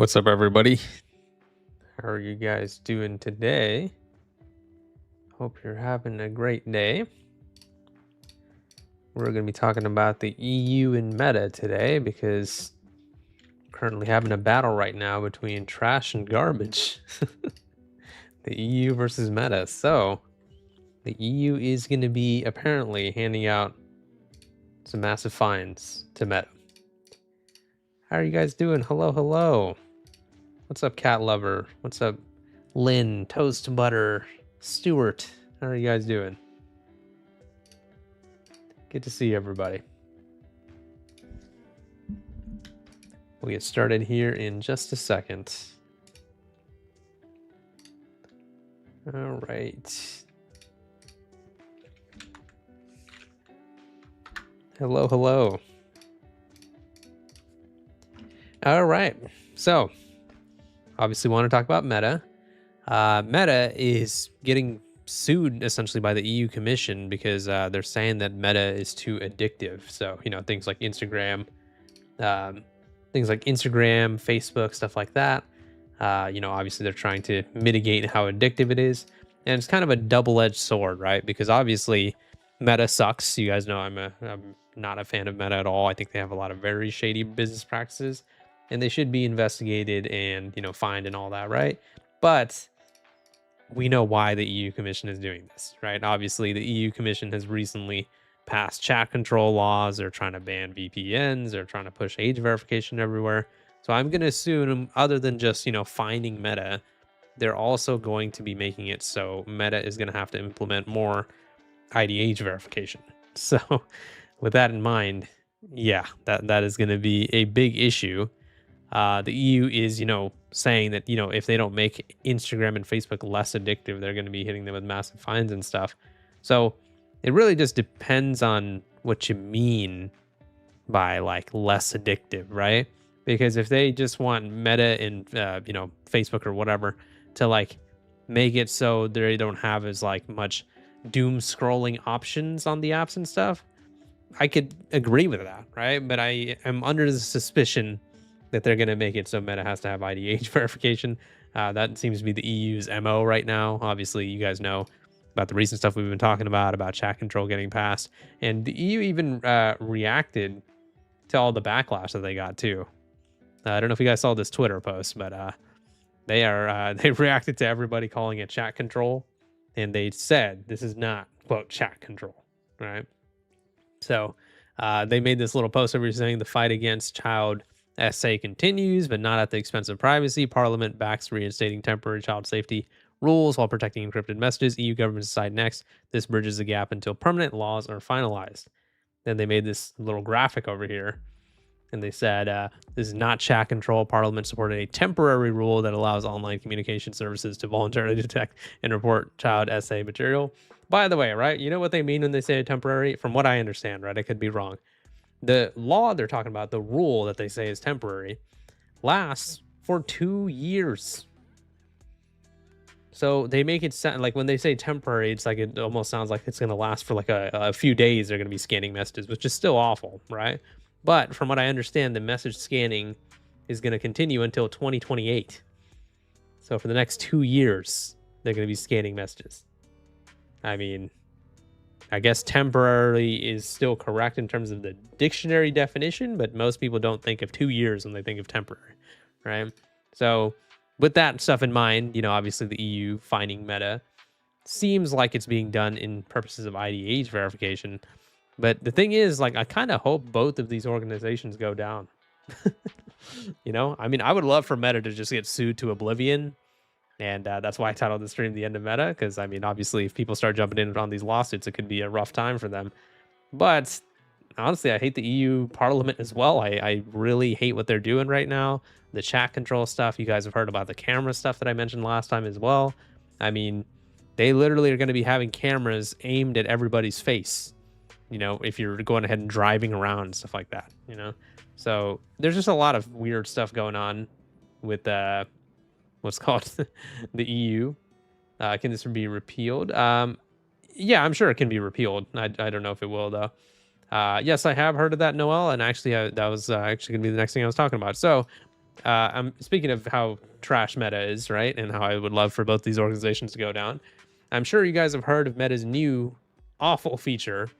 What's up, everybody? How are you guys doing today? Hope you're having a great day. We're going to be talking about the EU and Meta today because we're currently having a battle right now between trash and garbage. The EU versus Meta. So, the EU is going to be apparently handing out some massive fines to Meta. How are you guys doing? Hello, hello. What's up, Cat Lover? What's up, Lynn, Toast Butter, Stuart? How are you guys doing? Good to see everybody. We'll get started here in just a second. All right. Hello, hello. All right. So, obviously, want to talk about Meta. Meta is getting sued essentially by the EU Commission because they're saying that Meta is too addictive. So, things like Instagram, Facebook, stuff like that. Obviously, they're trying to mitigate how addictive it is. And it's kind of a double-edged sword, right? Because obviously, Meta sucks. You guys know I'm not a fan of Meta at all. I think they have a lot of very shady business practices, and they should be investigated and fined and all that, right? But we know why the EU Commission is doing this, right? Obviously, the EU Commission has recently passed chat control laws. They're trying to ban VPNs. They're trying to push age verification everywhere. So I'm going to assume, other than just finding Meta, they're also going to be making it so Meta is going to have to implement more ID age verification. So with that in mind, yeah, that is going to be a big issue. The EU is, saying that, if they don't make Instagram and Facebook less addictive, they're going to be hitting them with massive fines and stuff. So it really just depends on what you mean by like less addictive, right? Because if they just want Meta and, Facebook or whatever to like make it so they don't have as like much doom scrolling options on the apps and stuff, I could agree with that, right? But I am under the suspicion that they're going to make it so Meta has to have IDH verification. That seems to be the EU's MO right now. Obviously, you guys know about the recent stuff we've been talking about chat control getting passed. And the EU even reacted to all the backlash that they got too. I don't know if you guys saw this Twitter post, but they reacted to everybody calling it chat control. And they said this is not, quote, chat control, right? So they made this little post over saying the fight against child SA continues, but not at the expense of privacy. Parliament backs reinstating temporary child safety rules while protecting encrypted messages. EU government decide next. This bridges the gap until permanent laws are finalized. Then they made this little graphic over here, and they said this is not chat control. Parliament supported a temporary rule that allows online communication services to voluntarily detect and report child SA material. By the way, right, you know what they mean when they say temporary? From what I understand, right, I could be wrong. The law they're talking about, the rule that they say is temporary, lasts for 2 years. So they make it sound like when they say temporary, it's like it almost sounds like it's going to last for like a few days. They're going to be scanning messages, which is still awful, right? But from what I understand, the message scanning is going to continue until 2028. So for the next 2 years, they're going to be scanning messages. I mean, I guess temporary is still correct in terms of the dictionary definition, but most people don't think of 2 years when they think of temporary, right? So with that stuff in mind, obviously the EU fining Meta seems like it's being done in purposes of IDH verification. But the thing is, like, I kind of hope both of these organizations go down. I mean, I would love for Meta to just get sued to oblivion. And that's why I titled the stream The End of Meta, because, I mean, obviously, if people start jumping in on these lawsuits, it could be a rough time for them. But honestly, I hate the EU Parliament as well. I really hate what they're doing right now. The chat control stuff. You guys have heard about the camera stuff that I mentioned last time as well. I mean, they literally are going to be having cameras aimed at everybody's face, if you're going ahead and driving around and stuff like that, So there's just a lot of weird stuff going on with what's called the EU. Can this be repealed? Yeah, I'm sure it can be repealed. I don't know if it will, though. Yes, I have heard of that, Noel, and actually that was actually going to be the next thing I was talking about. So I'm speaking of how trash Meta is, right? And how I would love for both these organizations to go down. I'm sure you guys have heard of Meta's new awful feature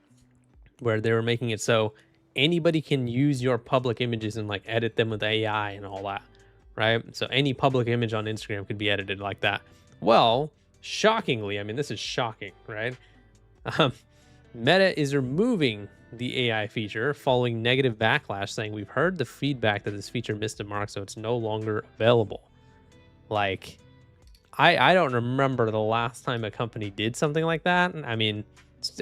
where they were making it so anybody can use your public images and like edit them with AI and all that, right? So any public image on Instagram could be edited like that. Well, shockingly, I mean, this is shocking, right? Um, Meta is removing the AI feature following negative backlash, saying we've heard the feedback that this feature missed the mark, so it's no longer available. Like, I don't remember the last time a company did something like that. I mean,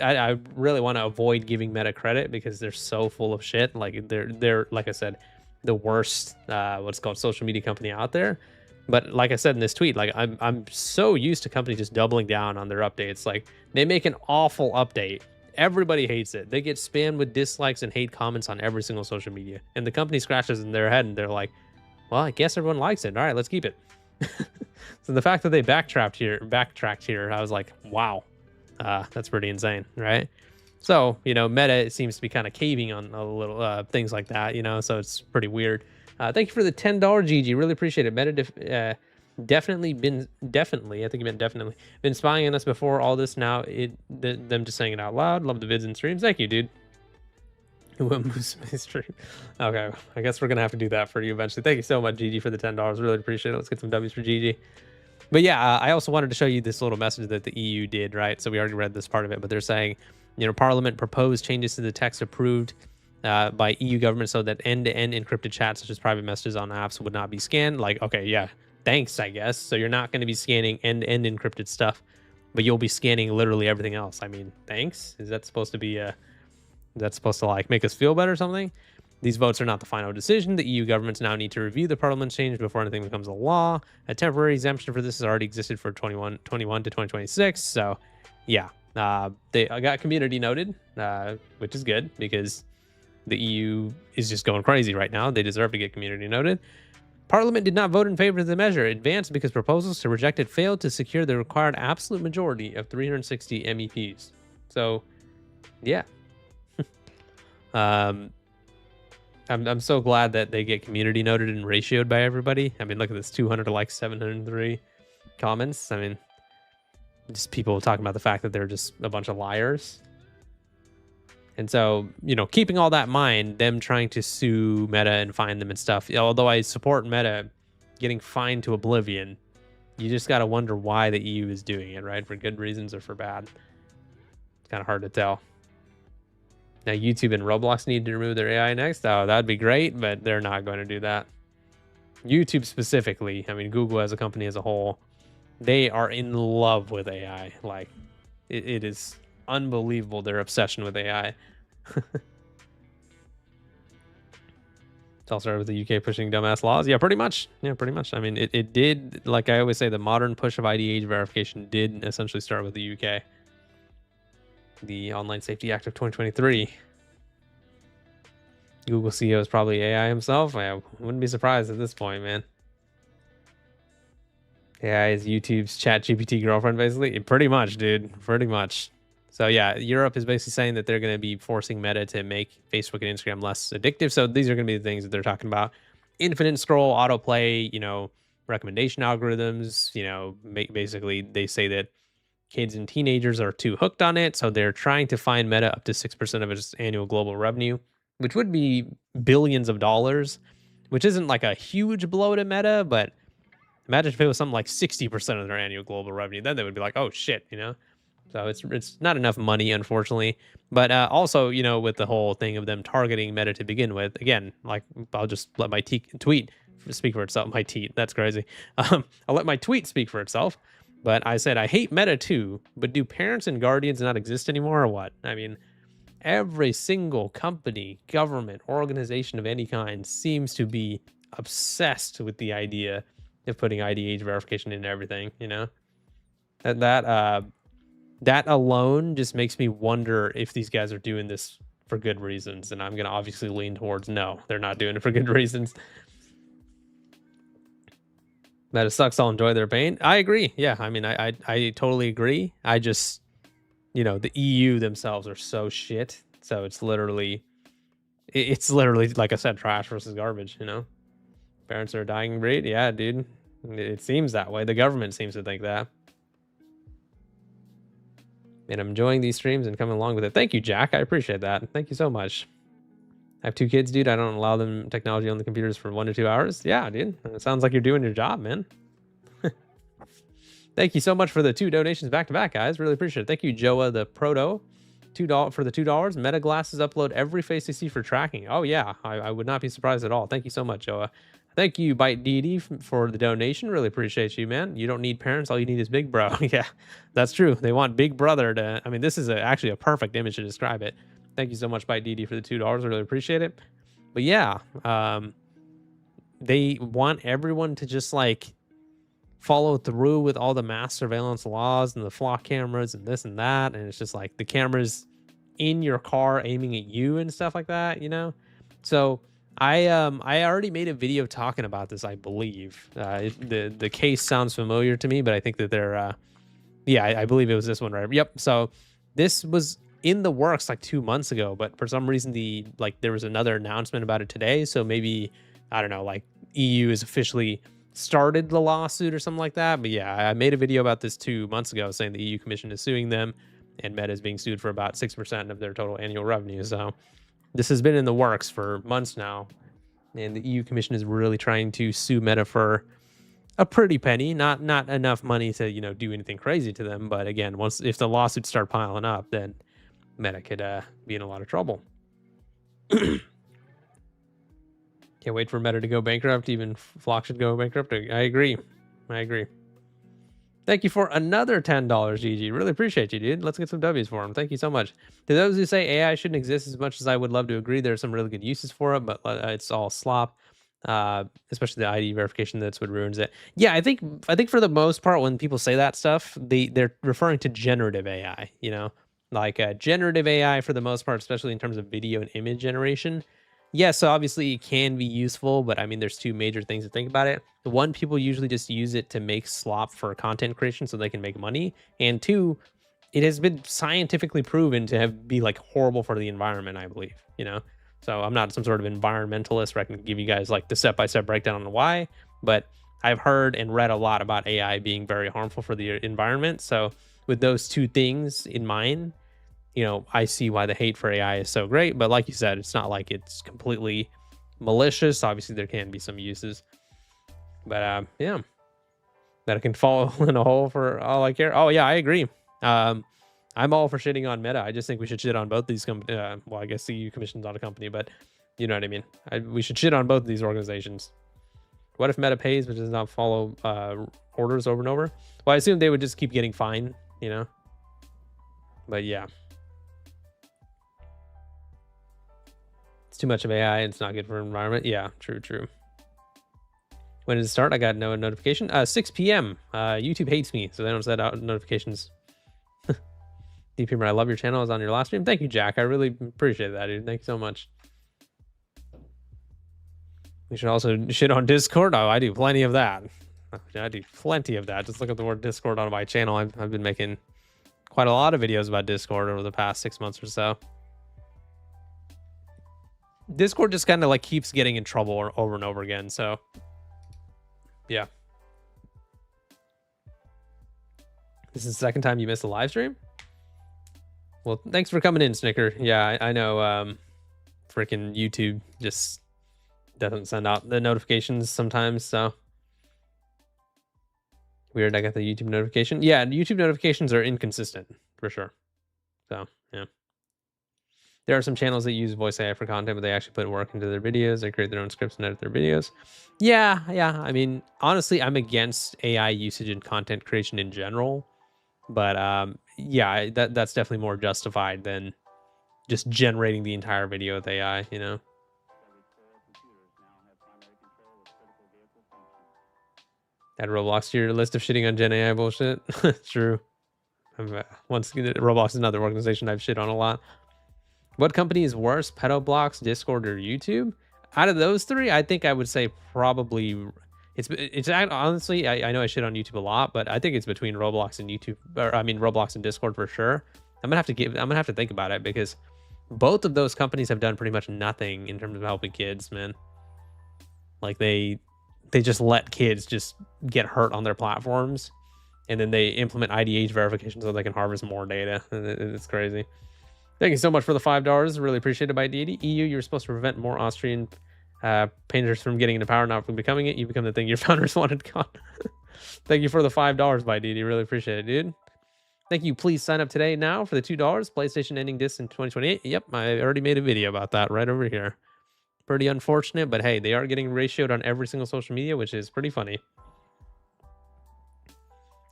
I really want to avoid giving Meta credit because they're so full of shit. Like they're like I said, the worst what's called social media company out there. But like I said in this tweet, like I'm so used to companies just doubling down on their updates. Like they make an awful update. Everybody hates it. They get spammed with dislikes and hate comments on every single social media. And the company scratches in their head and they're like, well, I guess everyone likes it. All right, let's keep it. So the fact that they backtracked here, I was like, wow, that's pretty insane, right? So, you know, Meta, it seems to be kind of caving on a little things like that, you know, so it's pretty weird. Thank you for the $10 GG. Really appreciate it. Meta definitely, I think you meant definitely, been spying on us before all this. Now, them just saying it out loud. Love the vids and streams. Thank you, dude. Stream. Okay, I guess we're going to have to do that for you eventually. Thank you so much, GG, for the $10. Really appreciate it. Let's get some W's for GG. But yeah, I also wanted to show you this little message that the EU did, right? So we already read this part of it, but they're saying, you know, Parliament proposed changes to the text approved by EU government so that end-to-end encrypted chats, such as private messages on apps, would not be scanned. Like, okay, yeah, thanks, I guess. So you're not going to be scanning end-to-end encrypted stuff, but you'll be scanning literally everything else. I mean, thanks. Is that supposed to be that's supposed to like make us feel better or something? These votes are not the final decision. The EU governments now need to review the parliament's change before anything becomes a law. A temporary exemption for this has already existed for 21 to 2026. So, yeah, they got community noted, which is good because the EU is just going crazy right now. They deserve to get community noted. Parliament did not vote in favor of the measure. It advanced because proposals to reject it failed to secure the required absolute majority of 360 MEPs. So, yeah. I'm so glad that they get community noted and ratioed by everybody. I mean, look at this, 200 to like 703 comments. I mean, just people talking about the fact that they're just a bunch of liars. And so, you know, keeping all that in mind, them trying to sue Meta and fine them and stuff, although I support Meta getting fined to oblivion, you just got to wonder why the EU is doing it, right? For good reasons or for bad. It's kind of hard to tell. Now, YouTube and Roblox need to remove their AI next. Oh, that'd be great, but they're not going to do that. YouTube specifically, I mean, Google as a company as a whole, they are in love with AI. Like, it is unbelievable, their obsession with AI. It's all started with the UK pushing dumbass laws. Yeah, pretty much. Yeah, pretty much. I mean, it did, like I always say, the modern push of ID age verification did essentially start with the UK. The Online Safety Act of 2023. Google CEO is probably AI himself. I wouldn't be surprised at this point, man. AI is YouTube's ChatGPT girlfriend, basically. Pretty much, dude. Pretty much. So yeah, Europe is basically saying that they're going to be forcing Meta to make Facebook and Instagram less addictive. So these are going to be the things that they're talking about: infinite scroll, autoplay, you know, recommendation algorithms. You know, basically they say that kids and teenagers are too hooked on it, so they're trying to fine Meta up to 6% of its annual global revenue, which would be billions of dollars, which isn't like a huge blow to Meta, but imagine if it was something like 60% of their annual global revenue. Then they would be like, oh shit, you know? So it's not enough money, unfortunately. But also, you know, with the whole thing of them targeting Meta to begin with, again, like I'll just let my tweet speak for itself. My tweet, that's crazy. I'll let my tweet speak for itself. But I said, I hate Meta too, but do parents and guardians not exist anymore or what? I mean, every single company, government, organization of any kind seems to be obsessed with the idea of putting ID age verification into everything, you know? That alone just makes me wonder if these guys are doing this for good reasons. And I'm going to obviously lean towards no, they're not doing it for good reasons. That it sucks. I'll enjoy their pain. I agree. Yeah, I mean, I totally agree. I just, you know, the EU themselves are so shit. So it's literally like I said, trash versus garbage. You know, Parents are a dying breed. Yeah, dude. It seems that way. The government seems to think that. And I'm enjoying these streams and coming along with it. Thank you, Jack. I appreciate that. Thank you so much. I have 2 kids, dude. I don't allow them technology on the computers for 1 to 2 hours. Yeah, dude. It sounds like you're doing your job, man. Thank you so much for the 2 donations back to back, guys. Really appreciate it. Thank you, Joa the Proto. $2 for the $2. Meta Glasses upload every face they see for tracking. Oh yeah, I would not be surprised at all. Thank you so much, Joa. Thank you, Bite DD, for the donation. Really appreciate you, man. You don't need parents. All you need is Big Bro. Yeah, that's true. They want Big Brother to. I mean, this is actually a perfect image to describe it. Thank you so much, Bite DD, for the $2. I really appreciate it. But yeah, they want everyone to just like follow through with all the mass surveillance laws and the flock cameras and this and that, and it's just like the cameras in your car aiming at you and stuff like that, you know. So I already made a video talking about this, I believe. The case sounds familiar to me, but I think that they're yeah, I believe it was this one, right? Yep. So this was in the works like 2 months ago, but for some reason there was another announcement about it today, so maybe I don't know, like EU is officially started the lawsuit or something like that. But yeah, I made a video about this 2 months ago saying the EU Commission is suing them and Meta is being sued for about 6% of their total annual revenue. So this has been in the works for months now, and the EU Commission is really trying to sue Meta for a pretty penny, not enough money to, you know, do anything crazy to them. But again, if the lawsuits start piling up, then Meta could be in a lot of trouble. Can't wait for Meta to go bankrupt. Even Flock should go bankrupt. I agree. Thank you for another $10, GG. Really appreciate you, dude. Let's get some W's for him. Thank you so much. To those who say AI shouldn't exist, as much as I would love to agree, there are some really good uses for it, but it's all slop. Especially the ID verification, that's what ruins it. Yeah, I think for the most part, when people say that stuff, they're referring to generative AI, you know, like generative AI for the most part, especially in terms of video and image generation. Yeah, so obviously it can be useful, but I mean, there's 2 major things to think about it. One, people usually just use it to make slop for content creation so they can make money. And 2, it has been scientifically proven to be like horrible for the environment, I believe, you know? So I'm not some sort of environmentalist where I can give you guys like the step-by-step breakdown on why, but I've heard and read a lot about AI being very harmful for the environment. So with those 2 things in mind, you know, I see why the hate for AI is so great. But like you said, it's not like it's completely malicious. Obviously, there can be some uses. But yeah, that it can fall in a hole for all I care. Oh, yeah, I agree. I'm all for shitting on Meta. I just think we should shit on both these companies. Well, I guess the EU Commission's not a company, but you know what I mean. We should shit on both of these organizations. What if Meta pays but does not follow orders over and over? Well, I assume they would just keep getting fined, you know. But yeah. It's too much of AI. It's not good for environment. Yeah, true. When did it start? I got no notification. 6 p.m. YouTube hates me, so they don't set out notifications. DPmer, I love your channel. I was on your last stream. Thank you, Jack. I really appreciate that, dude. Thank you so much. We should also shit on Discord. Oh, I do plenty of that. Just look at the word Discord on my channel. I've been making quite a lot of videos about Discord over the past 6 months or so. Discord just kind of like keeps getting in trouble over and over again. So yeah. This is the second time you missed a live stream? Well, thanks for coming in, Snicker. Yeah, I know freaking YouTube just doesn't send out the notifications sometimes, so weird. I got the YouTube notification. Yeah, YouTube notifications are inconsistent for sure. So yeah. There are some channels that use voice AI for content, but they actually put work into their videos. They create their own scripts and edit their videos. Yeah. I mean, honestly, I'm against AI usage in content creation in general. But yeah, that's definitely more justified than just generating the entire video with AI, you know? Add Roblox to your list of shitting on Gen AI bullshit. True. Once again, Roblox is another organization I've shit on a lot. What company is worse, Pedoblox, Discord, or YouTube? Out of those 3, I think I would say probably it's honestly, I know I shit on YouTube a lot, but I think it's between Roblox and YouTube, or I mean Roblox and Discord for sure. I'm gonna have to think about it because both of those companies have done pretty much nothing in terms of helping kids, man. Like they they just let kids just get hurt on their platforms, and then they implement IDH verification so they can harvest more data. It's crazy. Thank you so much for the $5. Really appreciated by Deity. EU, you're supposed to prevent more Austrian painters from getting into power, not from becoming it. You become the thing your founders wanted gone. Thank you for the $5 by Deity. Really appreciate it, dude. Thank you. Please sign up today now for the $2. PlayStation ending disc in 2028. Yep, I already made a video about that right over here. Pretty unfortunate, but hey, they are getting ratioed on every single social media, which is pretty funny.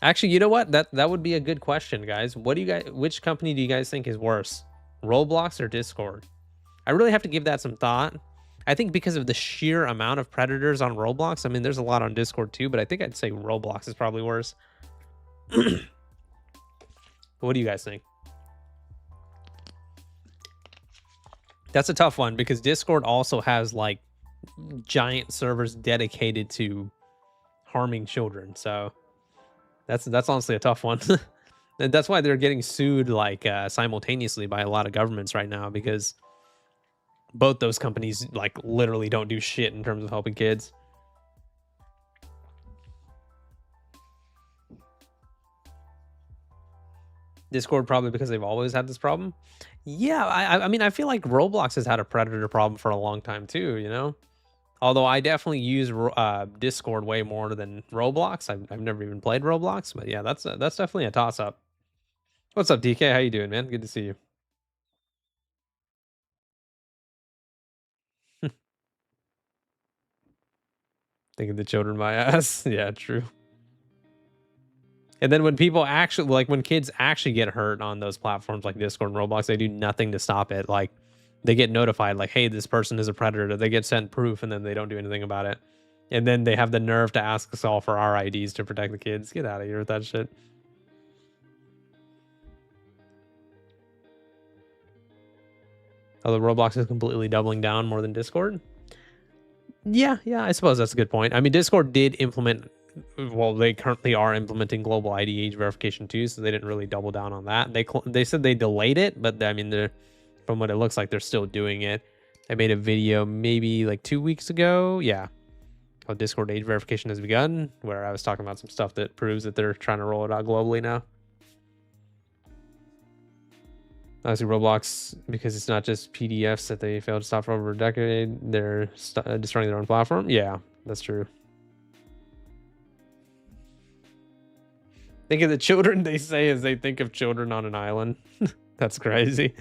Actually, you know what? That would be a good question, guys. Which company do you guys think is worse? Roblox or Discord? I really have to give that some thought. I think because of the sheer amount of predators on Roblox, I mean, there's a lot on Discord too, but I think I'd say Roblox is probably worse. What do you guys think? That's a tough one because Discord also has like giant servers dedicated to harming children. So that's honestly a tough one. And that's why they're getting sued like simultaneously by a lot of governments right now, because both those companies like literally don't do shit in terms of helping kids. Discord probably because they've always had this problem. Yeah, I mean, I feel like Roblox has had a predator problem for a long time too, you know? Although I definitely use Discord way more than Roblox. I've never even played Roblox, but yeah, that's definitely a toss-up. What's up, DK? How you doing, man? Good to see you. Thinking the children my ass. Yeah, true. And then when people actually, like when kids actually get hurt on those platforms like Discord and Roblox, they do nothing to stop it. Like they get notified like, hey, this person is a predator. They get sent proof and then they don't do anything about it. And then they have the nerve to ask us all for our IDs to protect the kids. Get out of here with that shit. Although Roblox is completely doubling down more than Discord. Yeah, I suppose that's a good point. I mean, Discord did implement, well, they currently are implementing global IDH verification too, so they didn't really double down on that. They said they delayed it, but I mean, from what it looks like, they're still doing it. I made a video maybe like 2 weeks ago. Yeah, called Discord age verification has begun, where I was talking about some stuff that proves that they're trying to roll it out globally now. Obviously, Roblox, because it's not just PDFs that they failed to stop for over a decade, they're destroying their own platform. Yeah, that's true. Think of the children they say as they think of children on an island. That's crazy.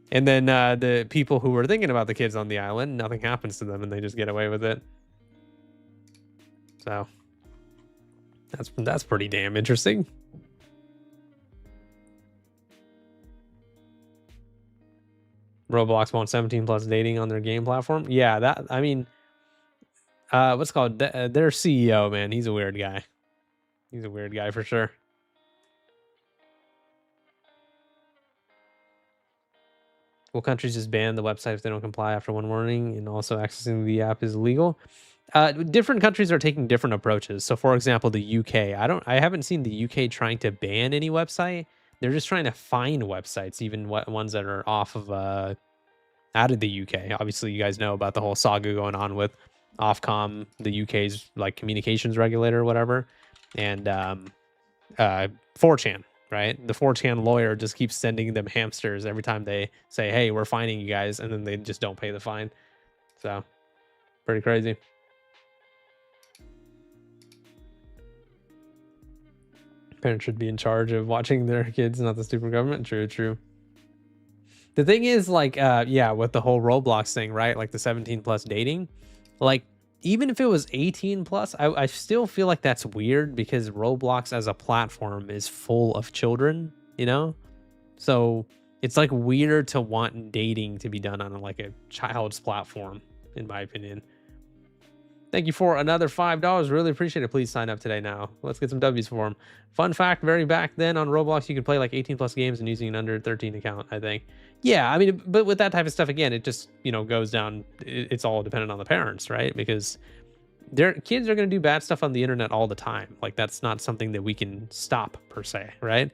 And then the people who were thinking about the kids on the island, nothing happens to them and they just get away with it. So that's pretty damn interesting. Roblox wants 17 plus dating on their game platform. Yeah, that, I mean, what's it called? Their CEO, man, he's a weird guy. He's a weird guy for sure. Will countries just ban the website if they don't comply after one warning, and also accessing the app is illegal? Different countries are taking different approaches. So, for example, the UK. I haven't seen the UK trying to ban any website. They're just trying to find websites, even ones that are off of out of the UK. Obviously, you guys know about the whole saga going on with Ofcom, the UK's like communications regulator or whatever, and 4chan, right? The 4chan lawyer just keeps sending them hamsters every time they say, "Hey, we're fining you guys," and then they just don't pay the fine. So, pretty crazy. Parents should be in charge of watching their kids, not the stupid government. True. The thing is, like, yeah, with the whole Roblox thing, right? Like the 17 plus dating, like, even if it was 18 plus, I still feel like that's weird because Roblox as a platform is full of children, you know? So it's like weird to want dating to be done on like a child's platform, in my opinion. Thank you for another $5. Really appreciate it. Please sign up today now. Let's get some W's for them. Fun fact, very back then on Roblox, you could play like 18 plus games and using an under 13 account, I think. Yeah, I mean, but with that type of stuff, again, it just, you know, goes down. It's all dependent on the parents, right? Because their kids are going to do bad stuff on the internet all the time. Like, that's not something that we can stop per se, right?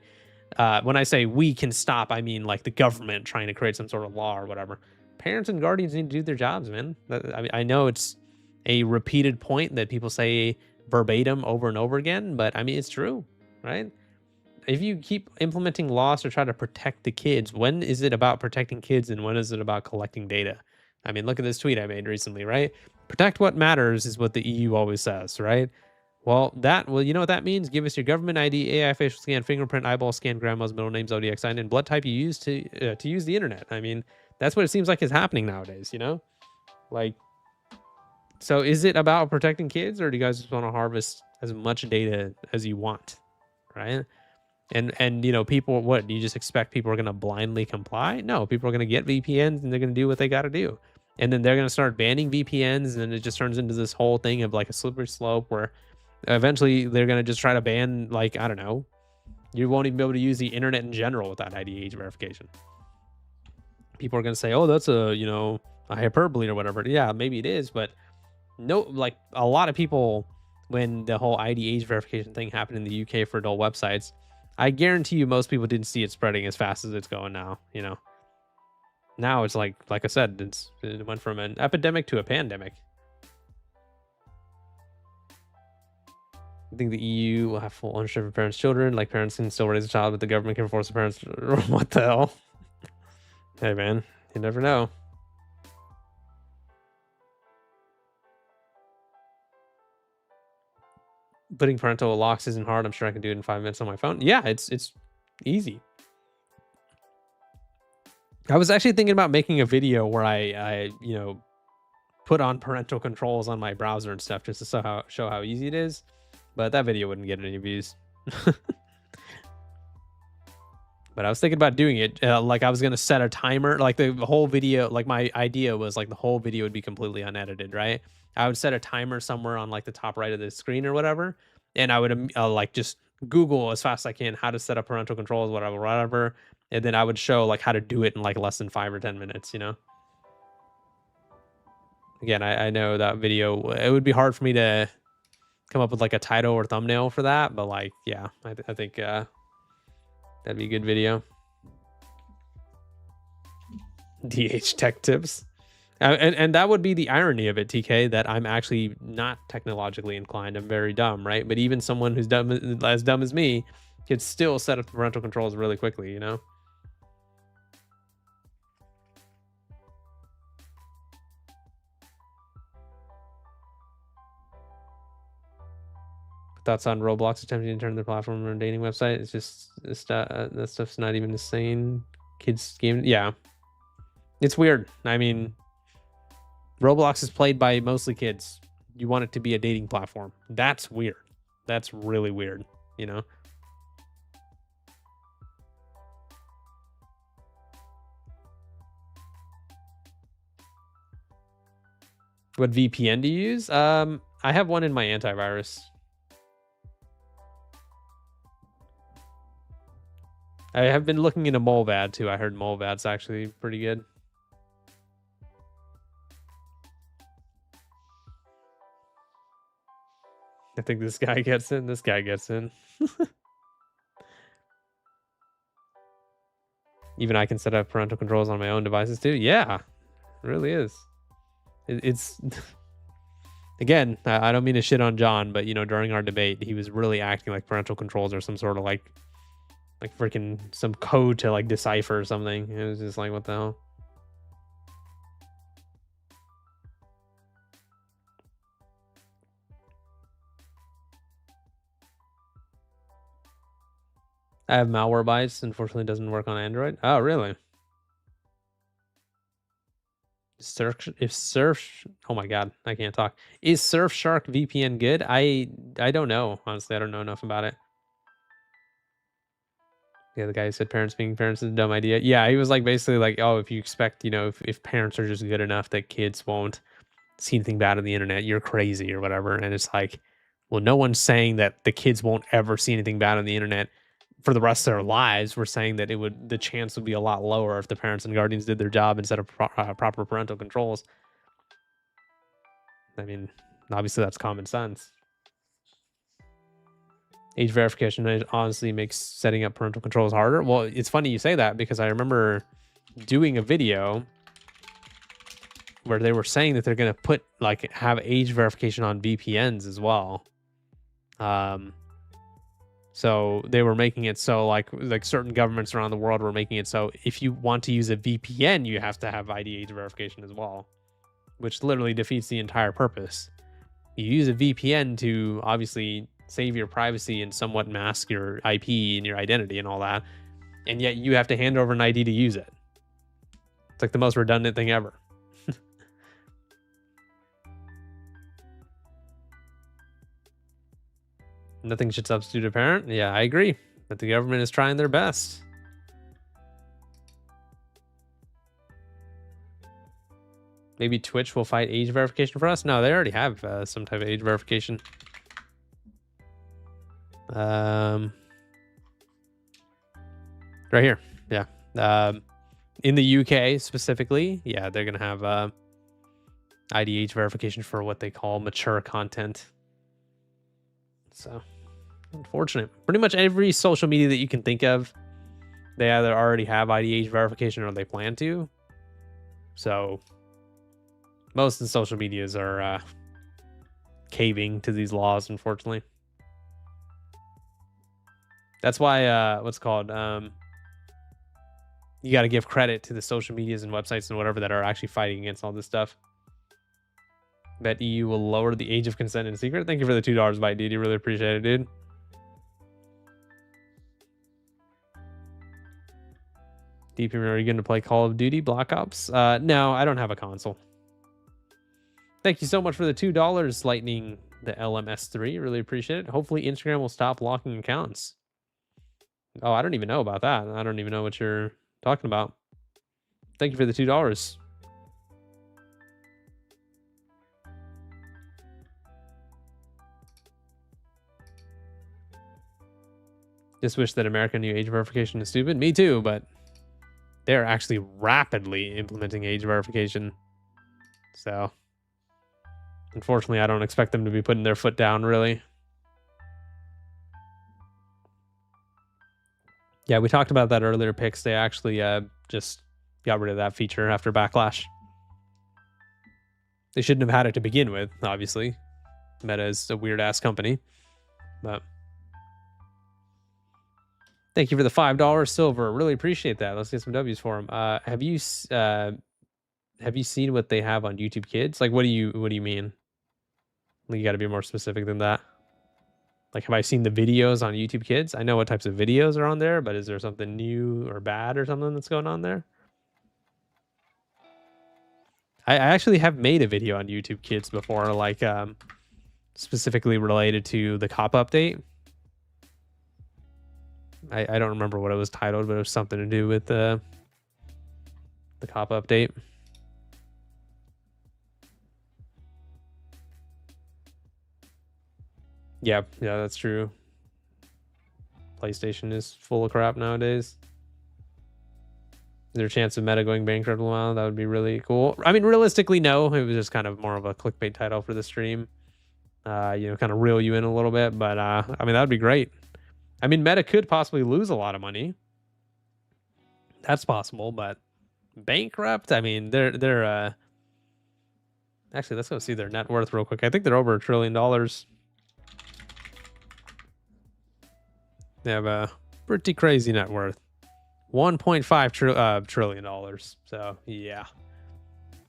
When I say we can stop, I mean like the government trying to create some sort of law or whatever. Parents and guardians need to do their jobs, man. I mean, I know it's a repeated point that people say verbatim over and over again, but I mean, it's true, right? If you keep implementing laws to try to protect the kids, when is it about protecting kids and when is it about collecting data? I mean, look at this tweet I made recently, right? Protect what matters is what the EU always says, right? Well, you know what that means? Give us your government ID, AI facial scan, fingerprint, eyeball scan, grandma's middle name, zodiac sign, and blood type you use to use the internet. I mean, that's what it seems like is happening nowadays, you know? Like, so is it about protecting kids, or do you guys just want to harvest as much data as you want, right? And you know, people, what do you just expect people are going to blindly comply? No, people are going to get VPNs and they're going to do what they got to do. And then they're going to start banning VPNs, and then it just turns into this whole thing of like a slippery slope where eventually they're going to just try to ban, like, I don't know, you won't even be able to use the internet in general without ID age verification. People are going to say, oh, that's a, you know, a hyperbole or whatever. Yeah, maybe it is, but no, like a lot of people, when the whole ID age verification thing happened in the UK for adult websites, I guarantee you most people didn't see it spreading as fast as it's going now, you know. Now it's like I said, it went from an epidemic to a pandemic. I think the EU will have full ownership of parents' children. Like, parents can still raise a child, but the government can force the parents. What the hell? Hey, man, you never know. Putting parental locks isn't hard. I'm sure I can do it in 5 minutes on my phone. Yeah, it's easy. I was actually thinking about making a video where I you know, put on parental controls on my browser and stuff just to show how easy it is, but that video wouldn't get any views. But I was thinking about doing it. Like, I was gonna set a timer. Like, the whole video, like, my idea was like the whole video would be completely unedited, right? I would set a timer somewhere on like the top right of the screen or whatever, and I would like just Google as fast as I can how to set up parental controls, whatever, and then I would show like how to do it in like less than 5 or 10 minutes, you know. Again, I know that video, it would be hard for me to come up with like a title or thumbnail for that, but like, yeah, I think that'd be a good video. DH tech tips. And that would be the irony of it, TK, that I'm actually not technologically inclined. I'm very dumb, right? But even someone who's as dumb as me could still set up the parental controls really quickly, you know? Thoughts on Roblox attempting to turn their platform into a dating website? It's just that stuff's not even insane. Kids game, yeah. It's weird. I mean, Roblox is played by mostly kids. You want it to be a dating platform. That's weird. That's really weird, you know? What VPN do you use? I have one in my antivirus. I have been looking into Molvad too. I heard Molvad's actually pretty good. I think this guy gets in. This guy gets in. Even I can set up parental controls on my own devices too. Yeah, it really is. It's again, I don't mean to shit on John, but you know, during our debate, he was really acting like parental controls are some sort of like freaking some code to like decipher or something. It was just like, what the hell? I have Malwarebytes. Unfortunately, it doesn't work on Android. Oh, really? Oh my god, I can't talk. Is Surfshark VPN good? I don't know. Honestly, I don't know enough about it. Yeah, the guy who said parents being parents is a dumb idea. Yeah, he was like basically like, oh, if you expect, you know, if parents are just good enough that kids won't see anything bad on the internet, you're crazy or whatever. And it's like, well, no one's saying that the kids won't ever see anything bad on the internet for the rest of their lives. We're saying that the chance would be a lot lower if the parents and guardians did their job and set up proper parental controls. I mean, obviously that's common sense. Age verification honestly makes setting up parental controls harder. Well, it's funny you say that because I remember doing a video where they were saying that they're going to put like have age verification on VPNs as well. So they were making it so like certain governments around the world were making it so if you want to use a VPN, you have to have ID age verification as well, which literally defeats the entire purpose. You use a VPN to obviously save your privacy and somewhat mask your IP and your identity and all that, and yet you have to hand over an ID to use it. It's like the most redundant thing ever. Nothing should substitute a parent. Yeah, I agree. But the government is trying their best. Maybe Twitch will fight age verification for us? No, they already have some type of age verification. Right here. Yeah. In the UK specifically, yeah, they're going to have ID age verification for what they call mature content. So, unfortunate. Pretty much every social media that you can think of, they either already have ID age verification or they plan to. So, most of the social medias are caving to these laws, unfortunately. That's why, what's called, you got to give credit to the social medias and websites and whatever that are actually fighting against all this stuff. Bet EU will lower the age of consent in secret. Thank you for the $2 by dude. Really appreciate it, dude. DP, are you going to play Call of Duty Black Ops? No, I don't have a console. Thank you so much for the $2, Lightning the LMS3. Really appreciate it. Hopefully Instagram will stop blocking accounts. Oh, I don't even know about that. I don't even know what you're talking about. Thank you for the $2. Just wish that America knew age verification is stupid. Me too, but they're actually rapidly implementing age verification. So, unfortunately, I don't expect them to be putting their foot down, really. Yeah, we talked about that earlier, Pix. They actually just got rid of that feature after Backlash. They shouldn't have had it to begin with, obviously. Meta is a weird-ass company. But thank you for the $5 silver. Really appreciate that. Let's get some W's for them. Have you seen what they have on YouTube Kids? Like, what do you mean? You got to be more specific than that. Like, have I seen the videos on YouTube Kids? I know what types of videos are on there, but is there something new or bad or something that's going on there? I actually have made a video on YouTube Kids before, like specifically related to the cop update. I don't remember what it was titled, but it was something to do with the cop update. Yeah, that's true. PlayStation is full of crap nowadays. Is there a chance of Meta going bankrupt? Well, that would be really cool. I mean, realistically, no. It was just kind of more of a clickbait title for the stream. Kind of reel you in a little bit. But, I mean, that would be great. I mean, Meta could possibly lose a lot of money. That's possible, but bankrupt? I mean, they're actually, let's go see their net worth real quick. I think they're over $1 trillion. They have a pretty crazy net worth. $1.5 trillion. So, yeah.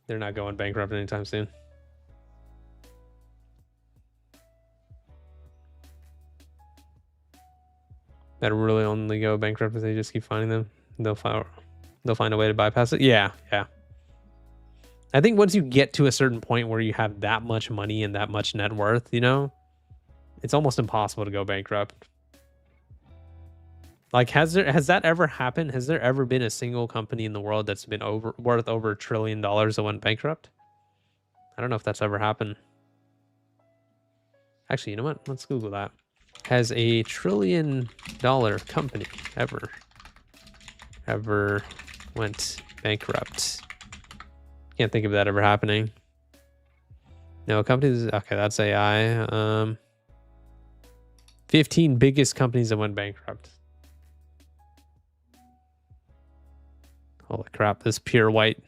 They're not going bankrupt anytime soon. That'll really only go bankrupt if they just keep finding them. They'll find a way to bypass it. Yeah. I think once you get to a certain point where you have that much money and that much net worth, it's almost impossible to go bankrupt. Like, has that ever happened? Has there ever been a single company in the world that's been worth over $1 trillion that went bankrupt? I don't know if that's ever happened. Actually, you know what? Let's Google that. Has a $1 trillion company ever went bankrupt? Can't think of that ever happening. No, companies. Okay, that's AI. 15 biggest companies that went bankrupt. Holy crap! This pure white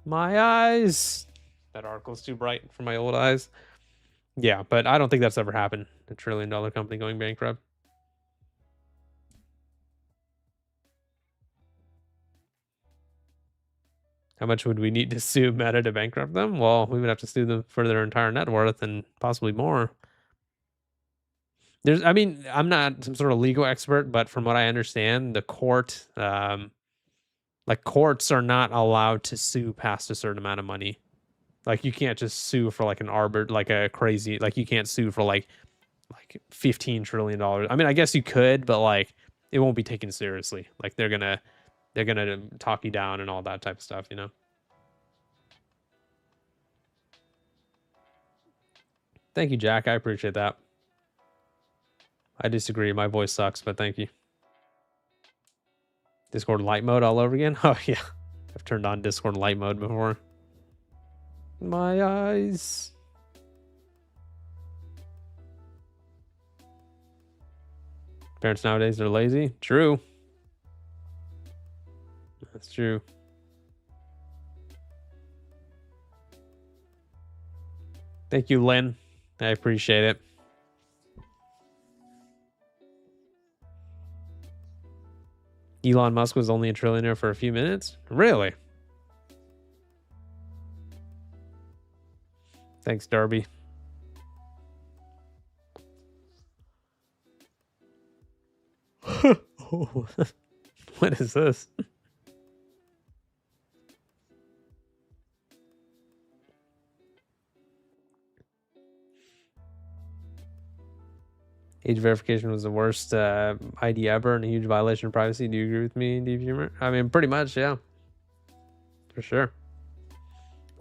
My eyes. That article's too bright for my old eyes. Yeah, but I don't think that's ever happened. A $1 trillion company going bankrupt. How much would we need to sue Meta to bankrupt them? Well, we would have to sue them for their entire net worth and possibly more. I mean, I'm not some sort of legal expert, but from what I understand, the court, like courts are not allowed to sue past a certain amount of money. Like you can't just sue for like like a crazy, like you can't sue for like $15 trillion. I mean, I guess you could, but like it won't be taken seriously. Like they're gonna talk you down and all that type of stuff, you know. Thank you, Jack. I appreciate that. I disagree. My voice sucks, but thank you. Discord light mode all over again? Oh, yeah. I've turned on Discord light mode before. My eyes. Parents nowadays are lazy. True. That's true. Thank you, Lynn. I appreciate it. Elon Musk was only a trillionaire for a few minutes? Really? Thanks, Darby. What is this? Age verification was the worst ID ever and a huge violation of privacy. Do you agree with me, Deep Humor? I mean, pretty much, yeah. For sure.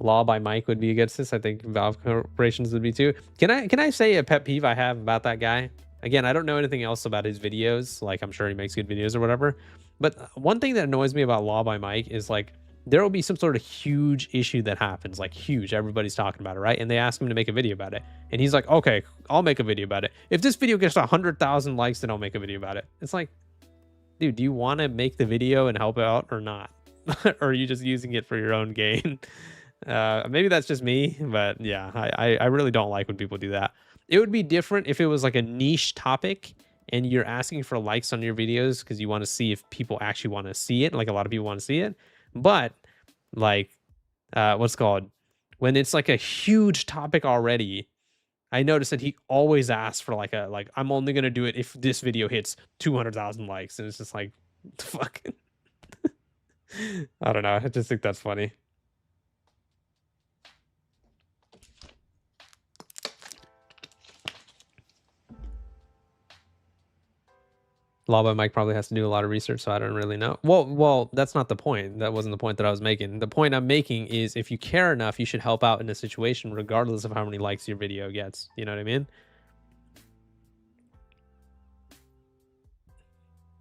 Law by Mike would be against this. I think Valve corporations would be too. Can I say a pet peeve I have about that guy? Again, I don't know anything else about his videos. Like, I'm sure he makes good videos or whatever. But one thing that annoys me about Law by Mike is like, there will be some sort of huge issue that happens, like huge. Everybody's talking about it, right? And they ask him to make a video about it. And he's like, okay, I'll make a video about it. If this video gets 100,000 likes, then I'll make a video about it. It's like, dude, do you want to make the video and help out or not? Or are you just using it for your own gain? Maybe that's just me, but yeah, I really don't like when people do that. It would be different if it was like a niche topic and you're asking for likes on your videos because you want to see if people actually want to see it. Like a lot of people want to see it. But like what's called when it's like a huge topic already, I noticed that he always asks for like I'm only gonna do it if this video hits 200,000 likes, and it's just like fuck. I don't know. I just think that's funny. Law by Mike probably has to do a lot of research, so I don't really know. Well, that's not the point. That wasn't the point that I was making. The point I'm making is if you care enough, you should help out in a situation regardless of how many likes your video gets. You know what I mean?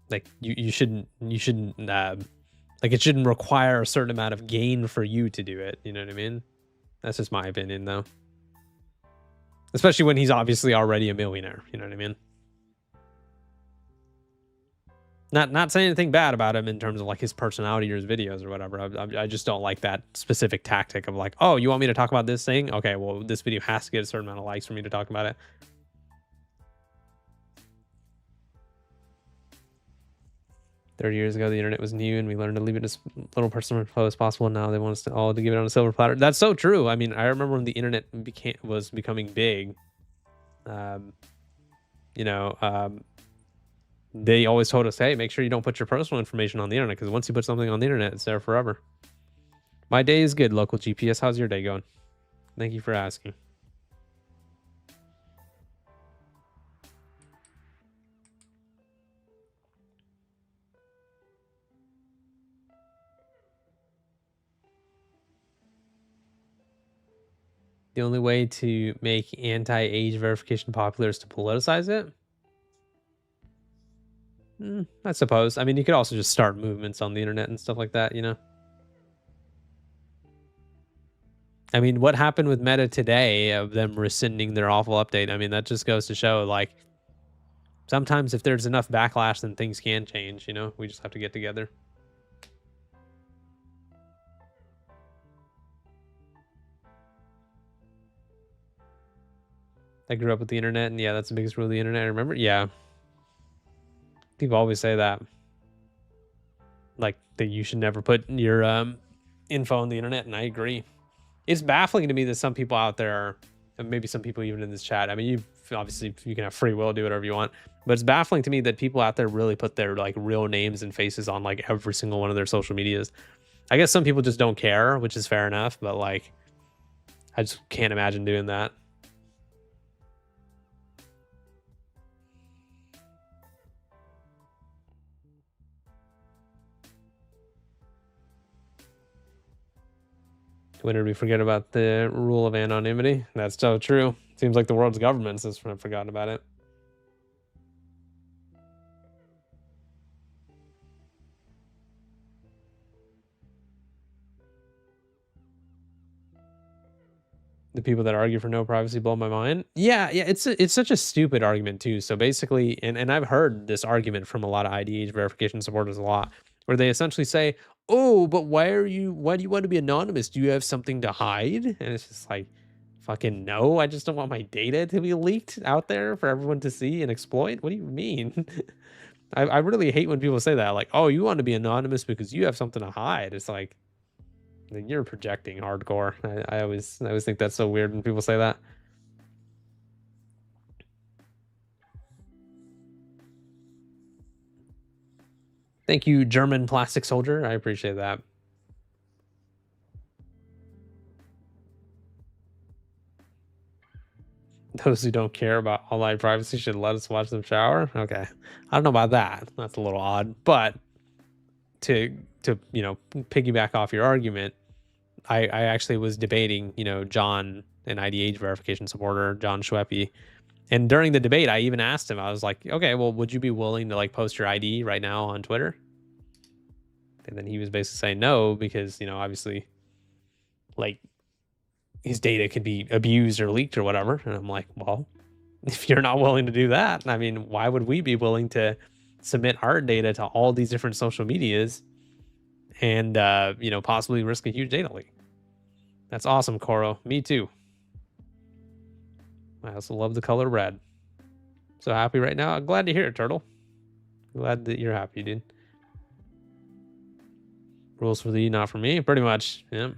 Like you shouldn't like it shouldn't require a certain amount of gain for you to do it. You know what I mean? That's just my opinion though. Especially when he's obviously already a millionaire. You know what I mean? Not saying anything bad about him in terms of like his personality or his videos or whatever. I just don't like that specific tactic of like, oh, you want me to talk about this thing? Okay, well, this video has to get a certain amount of likes for me to talk about it. 30 years ago, the internet was new and we learned to leave it as little personal info as possible. Now they want us to all to give it on a silver platter. That's so true. I mean, I remember when the internet was becoming big. You know, they always told us, hey, make sure you don't put your personal information on the internet because once you put something on the internet, it's there forever. My day is good, local GPS. How's your day going? Thank you for asking. The only way to make anti-age verification popular is to politicize it? I suppose. I mean, you could also just start movements on the internet and stuff like that, you know? I mean, what happened with Meta today of them rescinding their awful update? I mean, that just goes to show, like, sometimes if there's enough backlash, then things can change, you know? We just have to get together. I grew up with the internet, and yeah, that's the biggest rule of the internet. I remember, yeah, people always say that, like that you should never put your info on the internet, and I agree. It's baffling to me that some people out there are, and maybe some people even in this chat. I mean, you obviously you can have free will, do whatever you want, but it's baffling to me that people out there really put their like real names and faces on like every single one of their social medias. I guess some people just don't care, which is fair enough, but like I just can't imagine doing that. When did we forget about the rule of anonymity? That's so true. Seems like the world's governments has forgotten about it. The people that argue for no privacy blow my mind. Yeah, yeah, it's such a stupid argument too. So basically, and I've heard this argument from a lot of IDH verification supporters a lot, where they essentially say, "Oh, but why do you want to be anonymous? Do you have something to hide?" And it's just like, fucking no, I just don't want my data to be leaked out there for everyone to see and exploit. What do you mean? I really hate when people say that, like, "Oh, you want to be anonymous because you have something to hide." It's like, then you're projecting hardcore. I always think that's so weird when people say that. Thank you, German plastic soldier. I appreciate that. Those who don't care about online privacy should let us watch them shower. Okay, I don't know about that. That's a little odd, but to piggyback off your argument, I actually was debating John, an IDH verification supporter, John Schweppe, and during the debate, I even asked him. I was like, okay, well, would you be willing to like post your ID right now on Twitter? And then he was basically saying no because obviously, like his data could be abused or leaked or whatever. And I'm like, well, if you're not willing to do that, I mean, why would we be willing to submit our data to all these different social medias and possibly risk a huge data leak? That's awesome, Koro. Me too. I also love the color red. So happy right now. I'm glad to hear it, Turtle. Glad that you're happy, dude. Rules for thee, not for me. Pretty much. Yeah.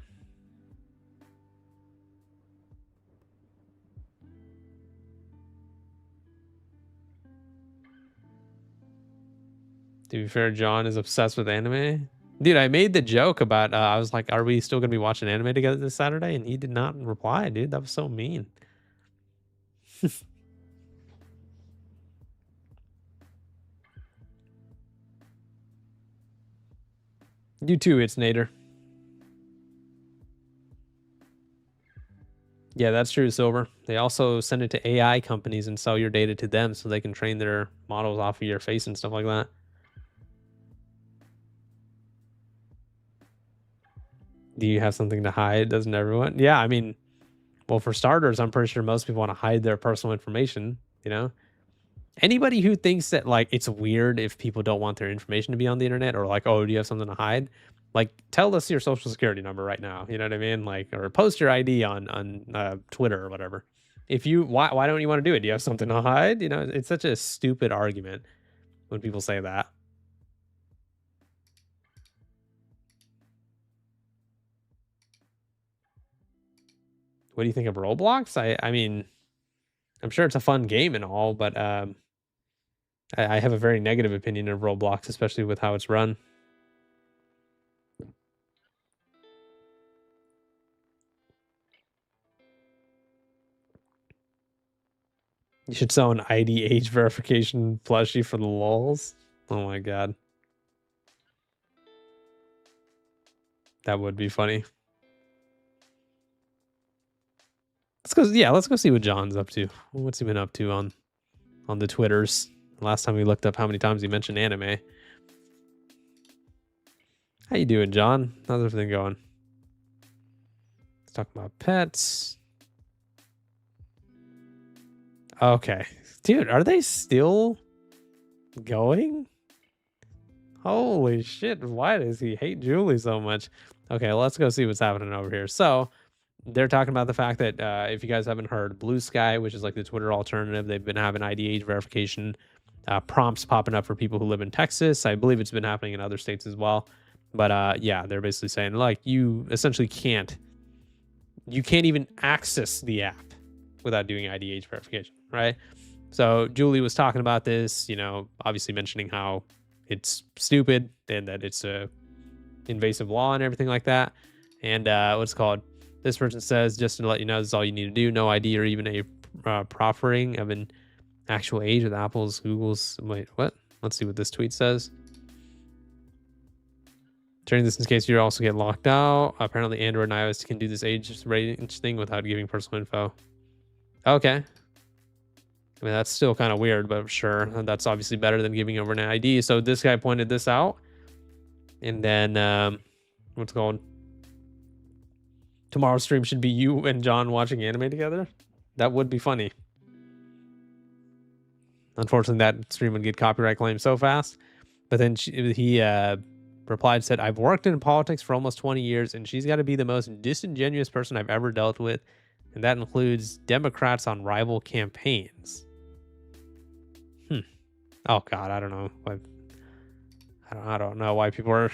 To be fair, John is obsessed with anime. Dude, I made the joke about I was like, are we still gonna be watching anime together this Saturday? And he did not reply, dude. That was so mean. You too, it's Nader. Yeah, that's true, Silver. They also send it to AI companies and sell your data to them so they can train their models off of your face and stuff like that. Do you have something to hide? Doesn't everyone? Yeah, I mean, well, for starters, I'm pretty sure most people want to hide their personal information, Anybody who thinks that like it's weird if people don't want their information to be on the internet or like, oh, do you have something to hide? Like, tell us your social security number right now. You know what I mean? Like, or post your ID on Twitter or whatever. If you why don't you want to do it? Do you have something to hide? It's such a stupid argument when people say that. What do you think of Roblox? I mean, I'm sure it's a fun game and all, but I have a very negative opinion of Roblox, especially with how it's run. You should sell an IDH verification plushie for the lulz. Oh my god. That would be funny. Let's go see what John's up to. What's he been up to on the Twitters? Last time we looked up how many times he mentioned anime. How you doing, John? How's everything going? Let's talk about pets. Okay. Dude, are they still going? Holy shit, why does he hate Julie so much? Okay, let's go see what's happening over here. So, they're talking about the fact that if you guys haven't heard, Blue Sky, which is like the Twitter alternative, they've been having ID age verification prompts popping up for people who live in Texas. I believe it's been happening in other states as well. But yeah, they're basically saying like you essentially you can't even access the app without doing ID age verification, right? So Julie was talking about this, you know, obviously mentioning how it's stupid and that it's a invasive law and everything like that. And what's it called? This person says, just to let you know, this is all you need to do. No ID or even a proffering of an actual age with Apple's, Google's. Wait, what? Let's see what this tweet says. Turning this in case you also get locked out. Apparently, Android and iOS can do this age range thing without giving personal info. Okay. I mean, that's still kind of weird, but sure. That's obviously better than giving over an ID. So this guy pointed this out. And then, what's it called? Tomorrow's stream should be you and John watching anime together. That would be funny. Unfortunately, that stream would get copyright claims so fast. But then he replied, said, I've worked in politics for almost 20 years, and she's got to be the most disingenuous person I've ever dealt with. And that includes Democrats on rival campaigns. Oh, God, I don't know. I don't know why people are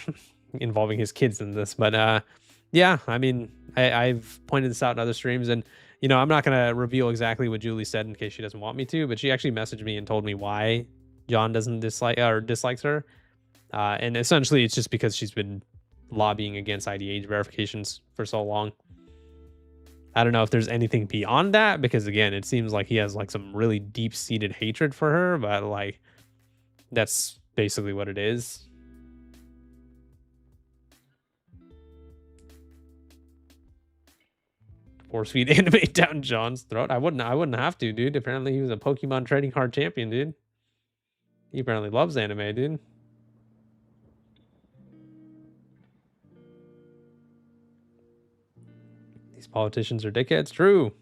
involving his kids in this. But yeah, I mean, I've pointed this out in other streams. And, you know, I'm not going to reveal exactly what Julie said in case she doesn't want me to. But she actually messaged me and told me why John doesn't dislikes her. And essentially, it's just because she's been lobbying against ID age verifications for so long. I don't know if there's anything beyond that, because again, it seems like he has like some really deep-seated hatred for her, but like that's basically what it is. Force feed animate down John's throat. I wouldn't have to, dude. Apparently he was a Pokemon trading card champion, dude. He apparently loves anime, dude. These politicians are dickheads. True.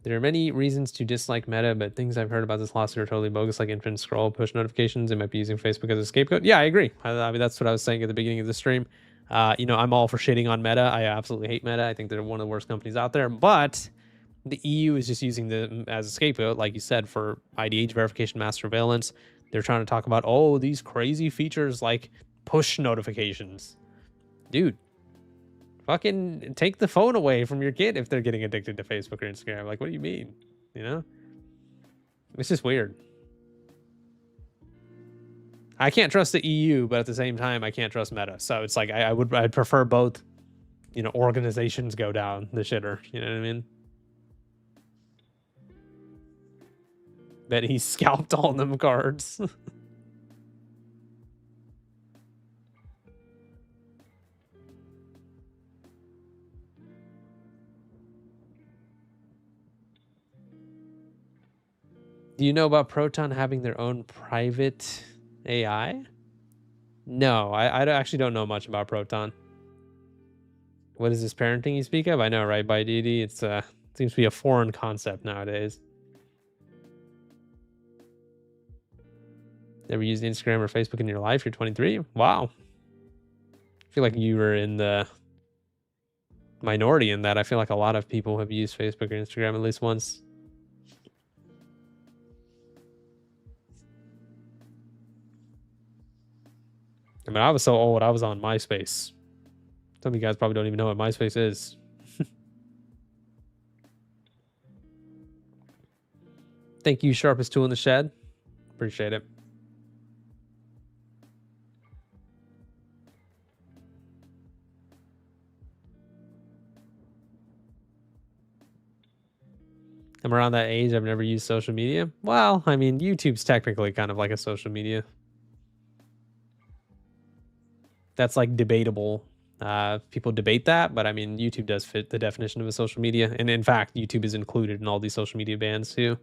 There are many reasons to dislike Meta, but things I've heard about this lawsuit are totally bogus, like infinite scroll, push notifications. They might be using Facebook as a scapegoat. Yeah, I agree. I mean, that's what I was saying at the beginning of the stream. You know, I'm all for shitting on Meta. I absolutely hate Meta. I think they're one of the worst companies out there. But the EU is just using them as a scapegoat, like you said, for ID age verification, mass surveillance. They're trying to talk about, oh, these crazy features like push notifications. Dude, fucking take the phone away from your kid if they're getting addicted to Facebook or Instagram. Like, what do you mean? You know? It's just weird. I can't trust the EU, but at the same time, I can't trust Meta. So it's like I'd prefer both, you know, organizations go down the shitter. You know what I mean? Bet he scalped all them cards. Do you know about Proton having their own private AI? No, I actually don't know much about Proton. What is this parenting you speak of? I know, right? By DD, it's seems to be a foreign concept nowadays. Never used Instagram or Facebook in your life? You're 23? Wow. I feel like you were in the minority in that. I feel like a lot of people have used Facebook or Instagram at least once. I mean, I was so old, I was on MySpace. Some of you guys probably don't even know what MySpace is. Thank you, Sharpest Tool in the Shed. Appreciate it. I'm around that age. I've never used social media. Well, I mean, YouTube's technically kind of like a social media. That's like debatable. People debate that, but I mean, YouTube does fit the definition of a social media. And in fact, YouTube is included in all these social media bans too.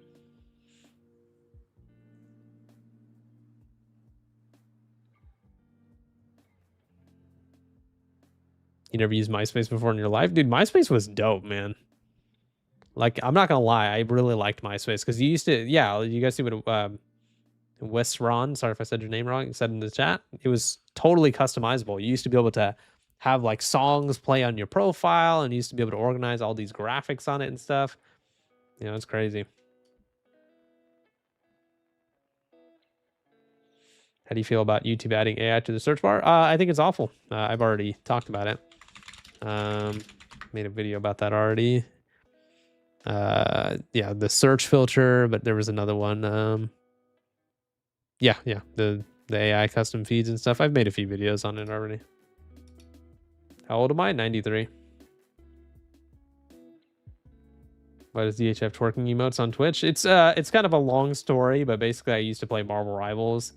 You never used MySpace before in your life? Dude, MySpace was dope, man. Like, I'm not gonna lie, I really liked MySpace because you used to, yeah, you guys see what Westron, sorry if I said your name wrong, said in the chat, it was totally customizable. You used to be able to have like songs play on your profile, and you used to be able to organize all these graphics on it and stuff. You know, it's crazy. How do you feel about YouTube adding AI to the search bar? I think it's awful. I've already talked about it. Made a video about that already. Yeah, the search filter, but there was another one. Yeah, the AI custom feeds and stuff. I've made a few videos on it already. How old am I? 93. Why does DHF twerking emotes on Twitch? It's kind of a long story, but basically I used to play Marvel Rivals,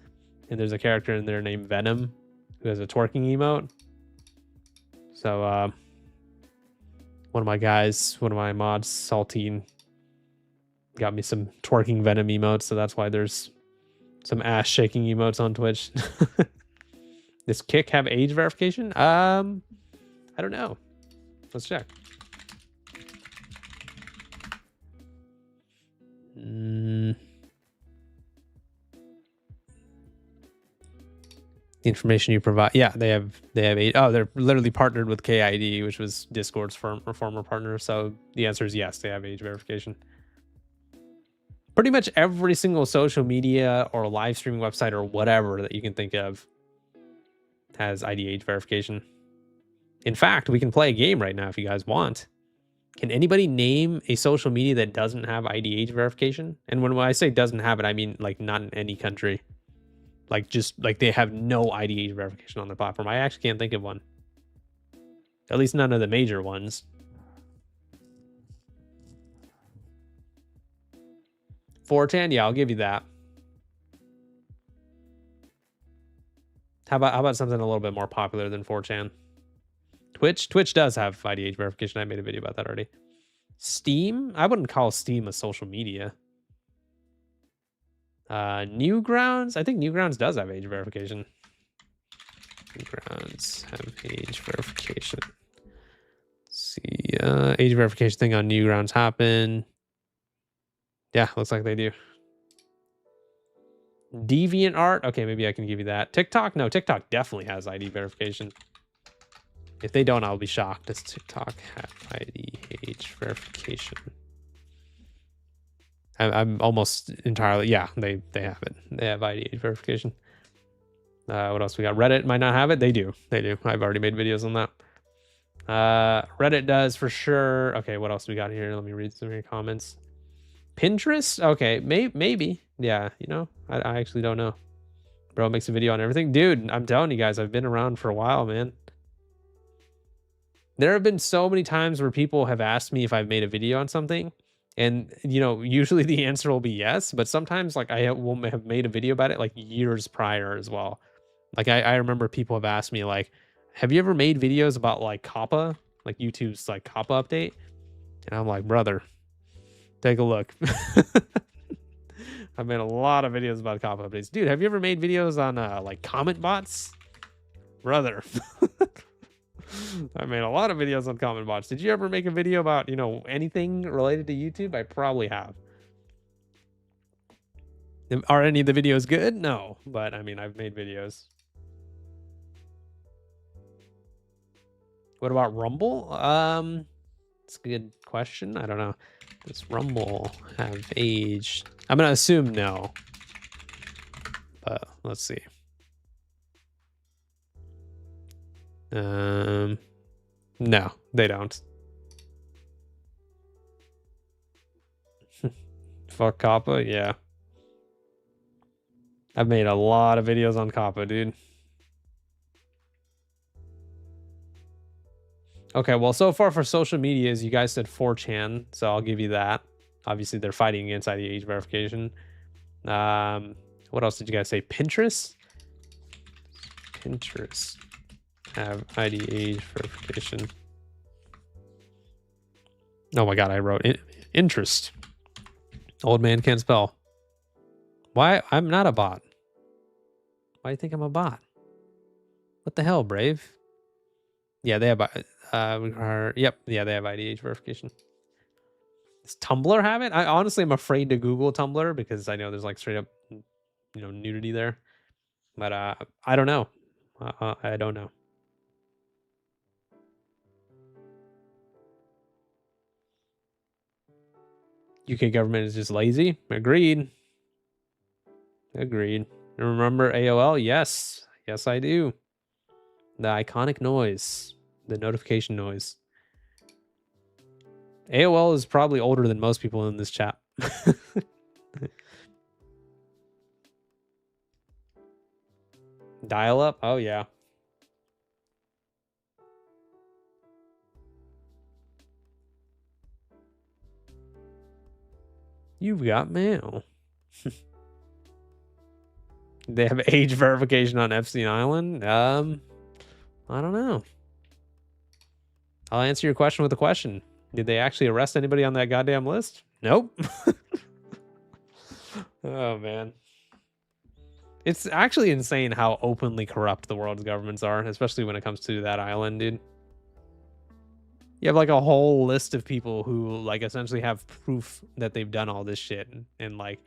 and there's a character in there named Venom who has a twerking emote. So one of my mods, Saltine, got me some twerking Venom emotes, so that's why there's some ass shaking emotes on Twitch. Does Kick have age verification? I don't know. Let's check. The information you provide, yeah, they have age. Oh, they're literally partnered with KID, which was Discord's former partner. So the answer is yes, they have age verification. Pretty much every single social media or live streaming website or whatever that you can think of has ID age verification. In fact, we can play a game right now if you guys want. Can anybody name a social media that doesn't have ID age verification? And when I say doesn't have it, I mean like not in any country. Like just like they have no ID age verification on their platform. I actually can't think of one. At least none of the major ones. 4chan, yeah, I'll give you that. How about something a little bit more popular than 4chan? Twitch does have ID age verification. I made a video about that already. Steam? I wouldn't call Steam a social media. Newgrounds? I think Newgrounds does have age verification. Newgrounds have age verification. Let's see, age verification thing on Newgrounds happen. Yeah, looks like they do. DeviantArt? Okay, maybe I can give you that. TikTok? No, TikTok definitely has ID verification. If they don't, I'll be shocked. Does TikTok have ID age verification? I'm almost entirely, yeah, they have it. They have ID age verification. What else we got? Reddit might not have it. They do. I've already made videos on that. Reddit does for sure. Okay, what else we got here? Let me read some of your comments. Pinterest? Okay, maybe. Yeah, you know, I actually don't know. Bro makes a video on everything. Dude, I'm telling you guys, I've been around for a while, man. There have been so many times where people have asked me if I've made a video on something. And, you know, usually the answer will be yes. But sometimes, like, I will have made a video about it, like, years prior as well. Like, I remember people have asked me, like, have you ever made videos about, like, COPPA? Like, YouTube's, like, COPPA update? And I'm like, brother, take a look. I've made a lot of videos about COPPA updates. Dude, have you ever made videos on, like, comment bots? Brother. I made a lot of videos on comment bots. Did you ever make a video about, you know, anything related to YouTube? I probably have. Are any of the videos good? No, but I mean, I've made videos. What about Rumble? It's a good question. I don't know. Does Rumble have age? I'm gonna assume no, but let's see. No, they don't. Fuck COPPA, yeah. I've made a lot of videos on COPPA, dude. Okay, well, so far for social medias, you guys said 4chan, so I'll give you that. Obviously, they're fighting against ID age verification. What else did you guys say? Pinterest? Pinterest have ID age verification. Oh my god, I wrote interest. Old man can't spell. Why? I'm not a bot. Why do you think I'm a bot? What the hell, Brave? Yeah, they have yep, yeah, they have ID age verification. Does Tumblr have it? I honestly am afraid to Google Tumblr because I know there's like straight up nudity there. But I don't know. I don't know. UK government is just lazy. Agreed. Agreed. Remember AOL? Yes. Yes, I do. The iconic noise. The notification noise. AOL is probably older than most people in this chat. Dial up? Oh, yeah. You've got mail. They have age verification on Epstein Island? I don't know. I'll answer your question with a question. Did they actually arrest anybody on that goddamn list? Nope. Oh, man. It's actually insane how openly corrupt the world's governments are, especially when it comes to that island, dude. You have like a whole list of people who like essentially have proof that they've done all this shit, and like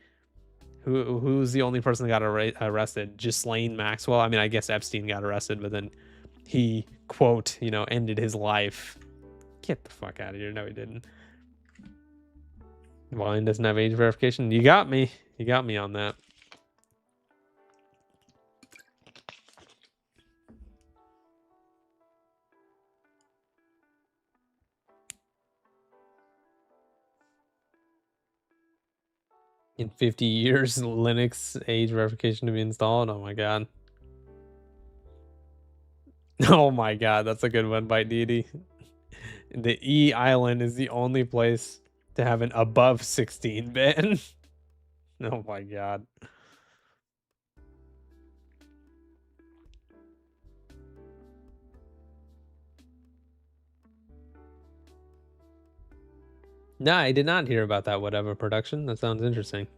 who's the only person that got arrested? Ghislaine Maxwell. I mean, I guess Epstein got arrested, but then he quote ended his life. Get the fuck out of here! No, he didn't. Wine doesn't have age verification. You got me. You got me on that. In 50 years, Linux age verification to be installed. Oh my god. Oh my god, that's a good one by Deity. The E Island is the only place to have an above 16 ban. Oh my god. No, I did not hear about that whatever production. That sounds interesting.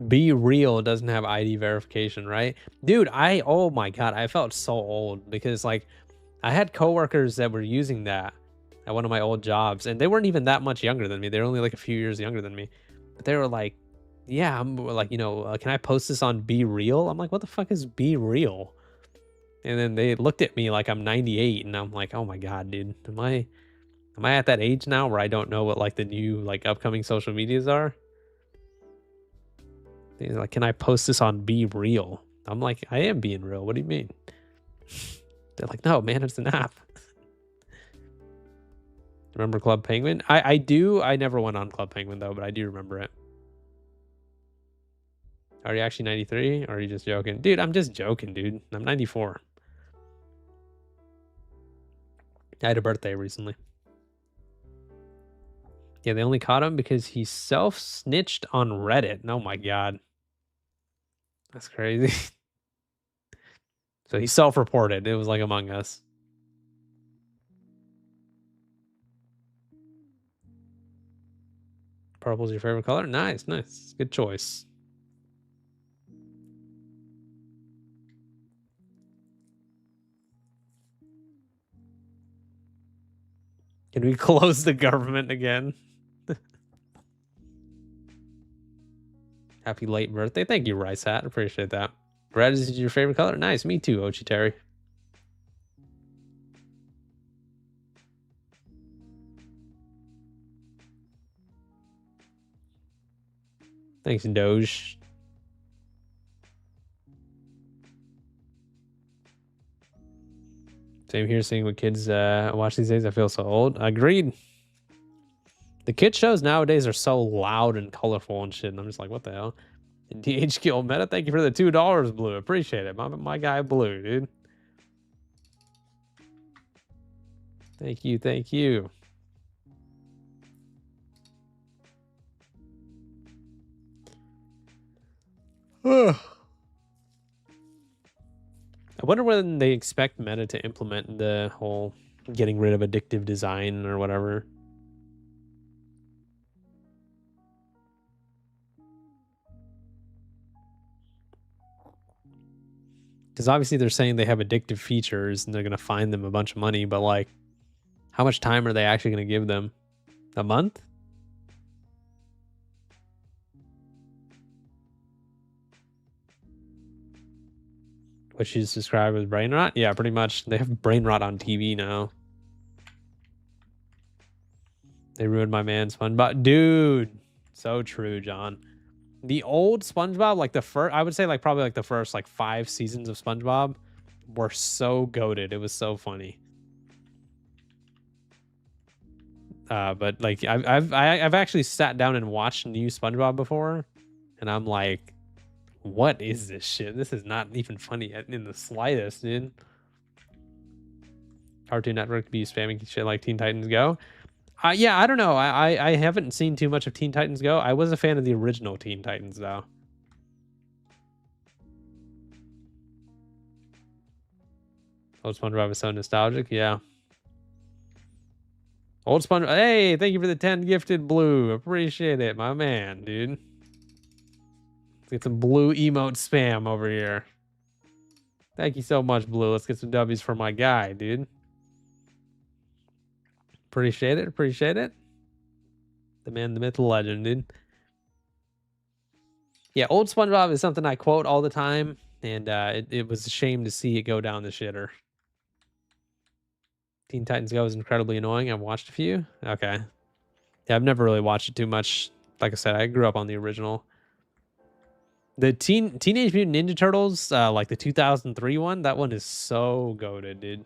Be Real doesn't have ID verification, right? Dude, oh my god, I felt so old because like I had coworkers that were using that at one of my old jobs, and they weren't even that much younger than me. They were only like a few years younger than me. But they were like, yeah, I'm like, can I post this on Be Real? I'm like, what the fuck is Be Real? And then they looked at me like I'm 98, and I'm like, oh my god, dude, am I at that age now where I don't know what like the new like upcoming social medias are? They're like, can I post this on Be Real? I'm like, I am being real. What do you mean? They're like, no, man, it's an app. Remember Club Penguin? I do. I never went on Club Penguin though, but I do remember it. Are you actually 93 or are you just joking? Dude, I'm just joking, dude. I'm 94. I had a birthday recently. Yeah, they only caught him because he self-snitched on Reddit. Oh my god. That's crazy. So he self-reported. It was like Among Us. Purple's your favorite color? Nice, nice. Good choice. Can we close the government again? Happy late birthday. Thank you, Rice Hat. Appreciate that. Red is your favorite color? Nice. Me too, Ochiteri. Thanks, Doge. Same here, seeing what kids watch these days. I feel so old. Agreed. The kid shows nowadays are so loud and colorful and shit. And I'm just like, what the hell? DHQ Meta, thank you for the $2, Blue. Appreciate it. My guy, Blue, dude. Thank you, thank you. I wonder when they expect Meta to implement the whole getting rid of addictive design or whatever. Because obviously they're saying they have addictive features and they're going to fine them a bunch of money, but like, how much time are they actually going to give them? A month? Which is described as brain rot. Yeah, pretty much. They have brain rot on TV now. They ruined my man SpongeBob. Dude, so true, John. The old SpongeBob, like the first, I would say like probably like the first like 5 seasons of SpongeBob were so goated. It was so funny. But like I've actually sat down and watched new SpongeBob before, and I'm like, what is this shit? This is not even funny in the slightest, dude. Cartoon Network be spamming shit like Teen Titans Go. Yeah, I don't know. I haven't seen too much of Teen Titans Go. I was a fan of the original Teen Titans though. Old SpongeBob is so nostalgic. Yeah. Old SpongeBob. Hey, thank you for the 10 gifted blue. Appreciate it, my man, dude. Let's get some blue emote spam over here. Thank you so much, Blue. Let's get some W's for my guy, dude. Appreciate it. Appreciate it. The man, the myth, the legend, dude. Yeah, old SpongeBob is something I quote all the time, and it was a shame to see it go down the shitter. Teen Titans Go is incredibly annoying. I've watched a few. Okay. Yeah, I've never really watched it too much. Like I said, I grew up on the original. The Teenage Mutant Ninja Turtles, like the 2003 one, that one is so goated, dude.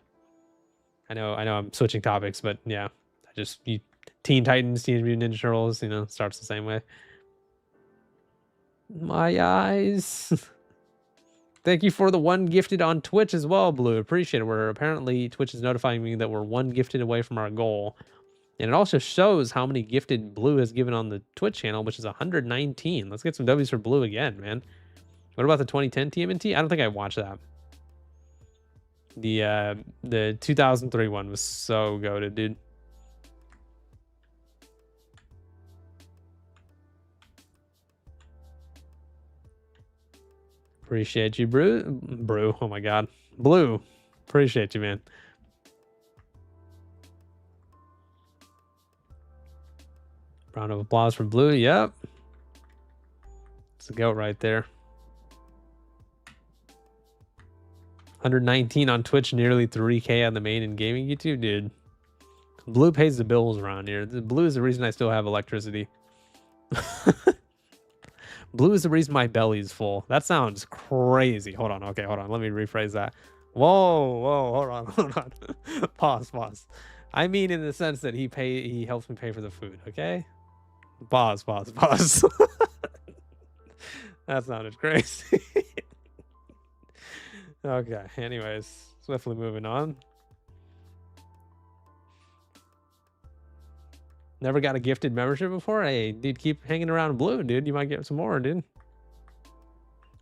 I know I'm switching topics, but yeah, Teen Titans, Teenage Mutant Ninja Turtles, starts the same way. My eyes. Thank you for the 1 gifted on Twitch as well, Blue. Appreciate it. Apparently Twitch is notifying me that we're 1 gifted away from our goal. And it also shows how many gifted Blue has given on the Twitch channel, which is 119. Let's get some W's for Blue again, man. What about the 2010 TMNT? I don't think I watched that. The 2003 one was so goated, dude. Appreciate you, Brew. Oh my god. Blue. Appreciate you, man. Round of applause for Blue. Yep. It's a goat right there. 119 on Twitch, nearly 3K on the main and gaming YouTube, dude. Blue pays the bills around here. The Blue is the reason I still have electricity. Blue is the reason my belly's full. That sounds crazy. Hold on. Okay, hold on. Let me rephrase that. Whoa, hold on. Pause. I mean in the sense that he helps me pay for the food, okay? Pause. That sounded crazy. Okay, anyways, swiftly moving on. Never got a gifted membership before? Hey, dude, keep hanging around Blue, dude. You might get some more, dude.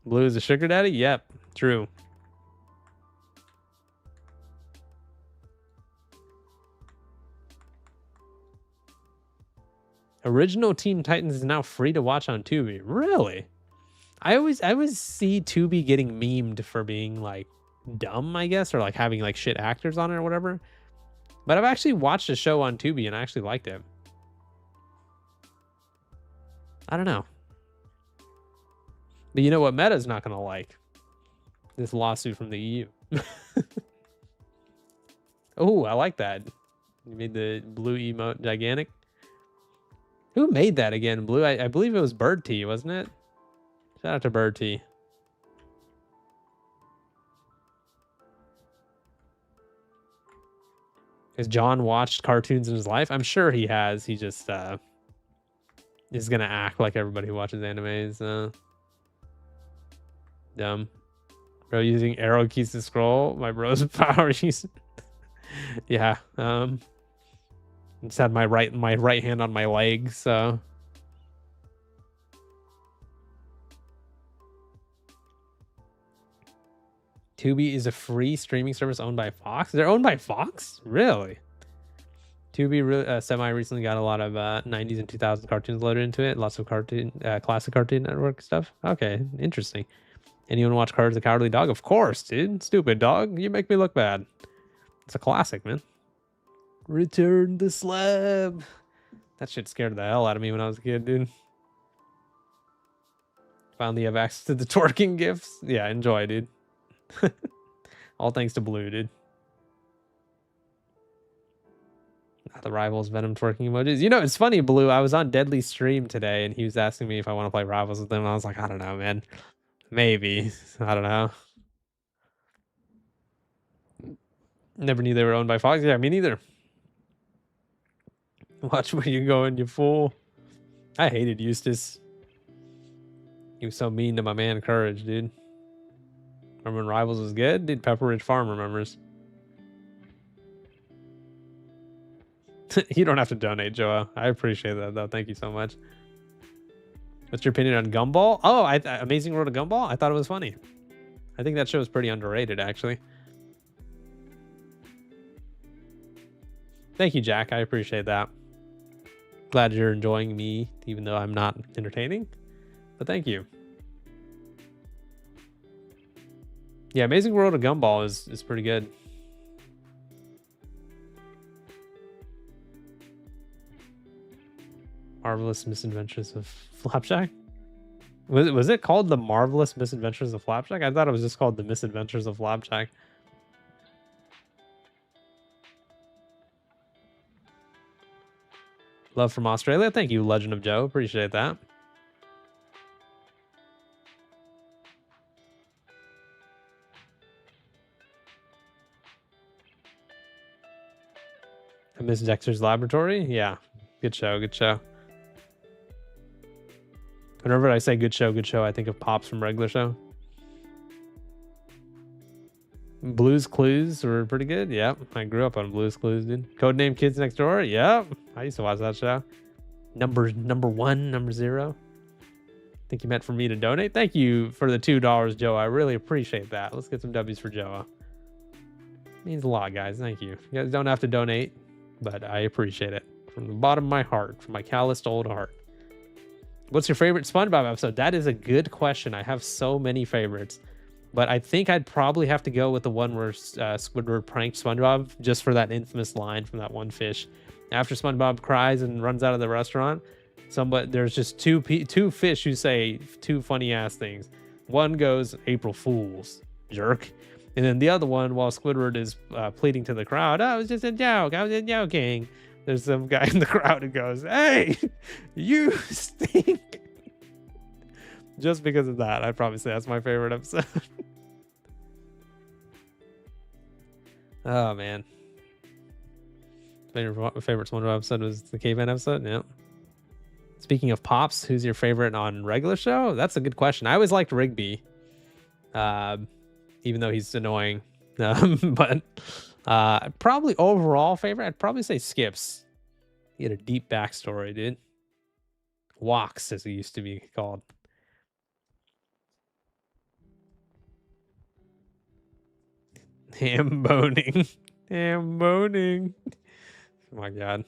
Blue is a sugar daddy? Yep, true. Original Teen Titans is now free to watch on Tubi. Really? I always see Tubi getting memed for being like dumb, I guess, or like having like shit actors on it or whatever. But I've actually watched a show on Tubi and I actually liked it. I don't know. But you know what Meta's not gonna like? This lawsuit from the EU. Oh, I like that. You made the blue emote gigantic. Who made that again, Blue? I believe it was Bird Tea, wasn't it? Shout out to Bird Tea. Has John watched cartoons in his life? I'm sure he has. He just is gonna act like everybody who watches animes. Dumb. Bro using arrow keys to scroll. My bro's power use. Yeah. Just had my right hand on my leg, so. Tubi is a free streaming service owned by Fox. They're owned by Fox? Really? Tubi semi recently got a lot of 90s and 2000s cartoons loaded into it. Lots of classic Cartoon Network stuff. Okay, interesting. Anyone watch Courage the Cowardly Dog? Of course, dude. Stupid dog. You make me look bad. It's a classic, man. Return the slab. That shit scared the hell out of me when I was a kid, dude. Finally have access to the twerking gifts. Yeah, enjoy, dude. All thanks to Blue, dude. Not the Rivals Venom twerking emojis. You know, it's funny, Blue. I was on Deadly stream today, and he was asking me if I want to play Rivals with him. I was like, I don't know, man. Maybe. I don't know. Never knew they were owned by Fox. Yeah, me neither. Watch where you going, you fool. I hated Eustace. He was so mean to my man Courage, dude. Remember when Rivals was good? Dude, Pepper Ridge Farm remembers. You don't have to donate, Joa. I appreciate that, though. Thank you so much. What's your opinion on Gumball? Oh, Amazing World of Gumball? I thought it was funny. I think that show is pretty underrated, actually. Thank you, Jack. I appreciate that. Glad you're enjoying me, even though I'm not entertaining. But thank you. Yeah, Amazing World of Gumball is pretty good. Marvelous Misadventures of Flapjack? Was it called The Marvelous Misadventures of Flapjack? I thought it was just called The Misadventures of Flapjack. Love from Australia. Thank you, Legend of Joe. Appreciate that. I miss Dexter's Laboratory. Yeah, good show. Good show. Whenever I say good show, I think of Pops from Regular Show. Blue's Clues were pretty good. Yep, I grew up on Blue's Clues, dude. Codename Kids Next Door. Yep, I used to watch that show. Number 1, number 0. Think you meant for me to donate? Thank you for the $2, Joe. I really appreciate that. Let's get some W's for Joe. Means a lot, guys. Thank you. You guys don't have to donate, but I appreciate it from the bottom of my heart, from my calloused old heart. What's your favorite SpongeBob episode? That is a good question. I have so many favorites, but I think I'd probably have to go with the one where Squidward pranked SpongeBob, just for that infamous line from that one fish. After SpongeBob cries and runs out of the restaurant, there's just two fish who say two funny ass things. One goes, "April Fools, jerk," and then the other one, while Squidward is pleading to the crowd, "Oh, it was just a joke. I was just joking." There's some guy in the crowd who goes, "Hey, you stink." Just because of that, I'd probably say that's my favorite episode. Oh, man. Favorite SpongeBob episode was the caveman episode. Yep. Speaking of Pops, who's your favorite on Regular Show? That's a good question. I always liked Rigby, even though he's annoying. But probably overall favorite, I'd probably say Skips. He had a deep backstory, dude. Wox, as he used to be called. Ham boning. Ham boning. Oh my god.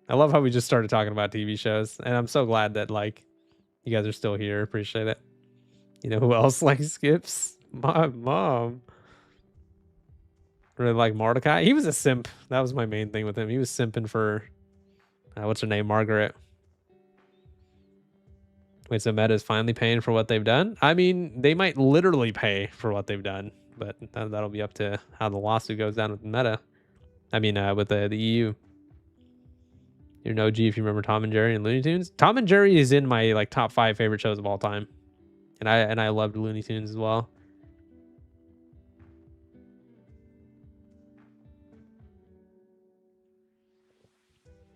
I love how we just started talking about TV shows, and I'm so glad that like you guys are still here. Appreciate it. You know who else likes Skips? My mom. Really like Mordecai. He was a simp. That was my main thing with him. He was simping for what's her name? Margaret. Wait, so Meta's finally paying for what they've done? I mean, they might literally pay for what they've done, but that'll be up to how the lawsuit goes down with Meta. I mean, with the EU. You're an OG if you remember Tom and Jerry and Looney Tunes. Tom and Jerry is in my like top 5 favorite shows of all time, and I loved Looney Tunes as well.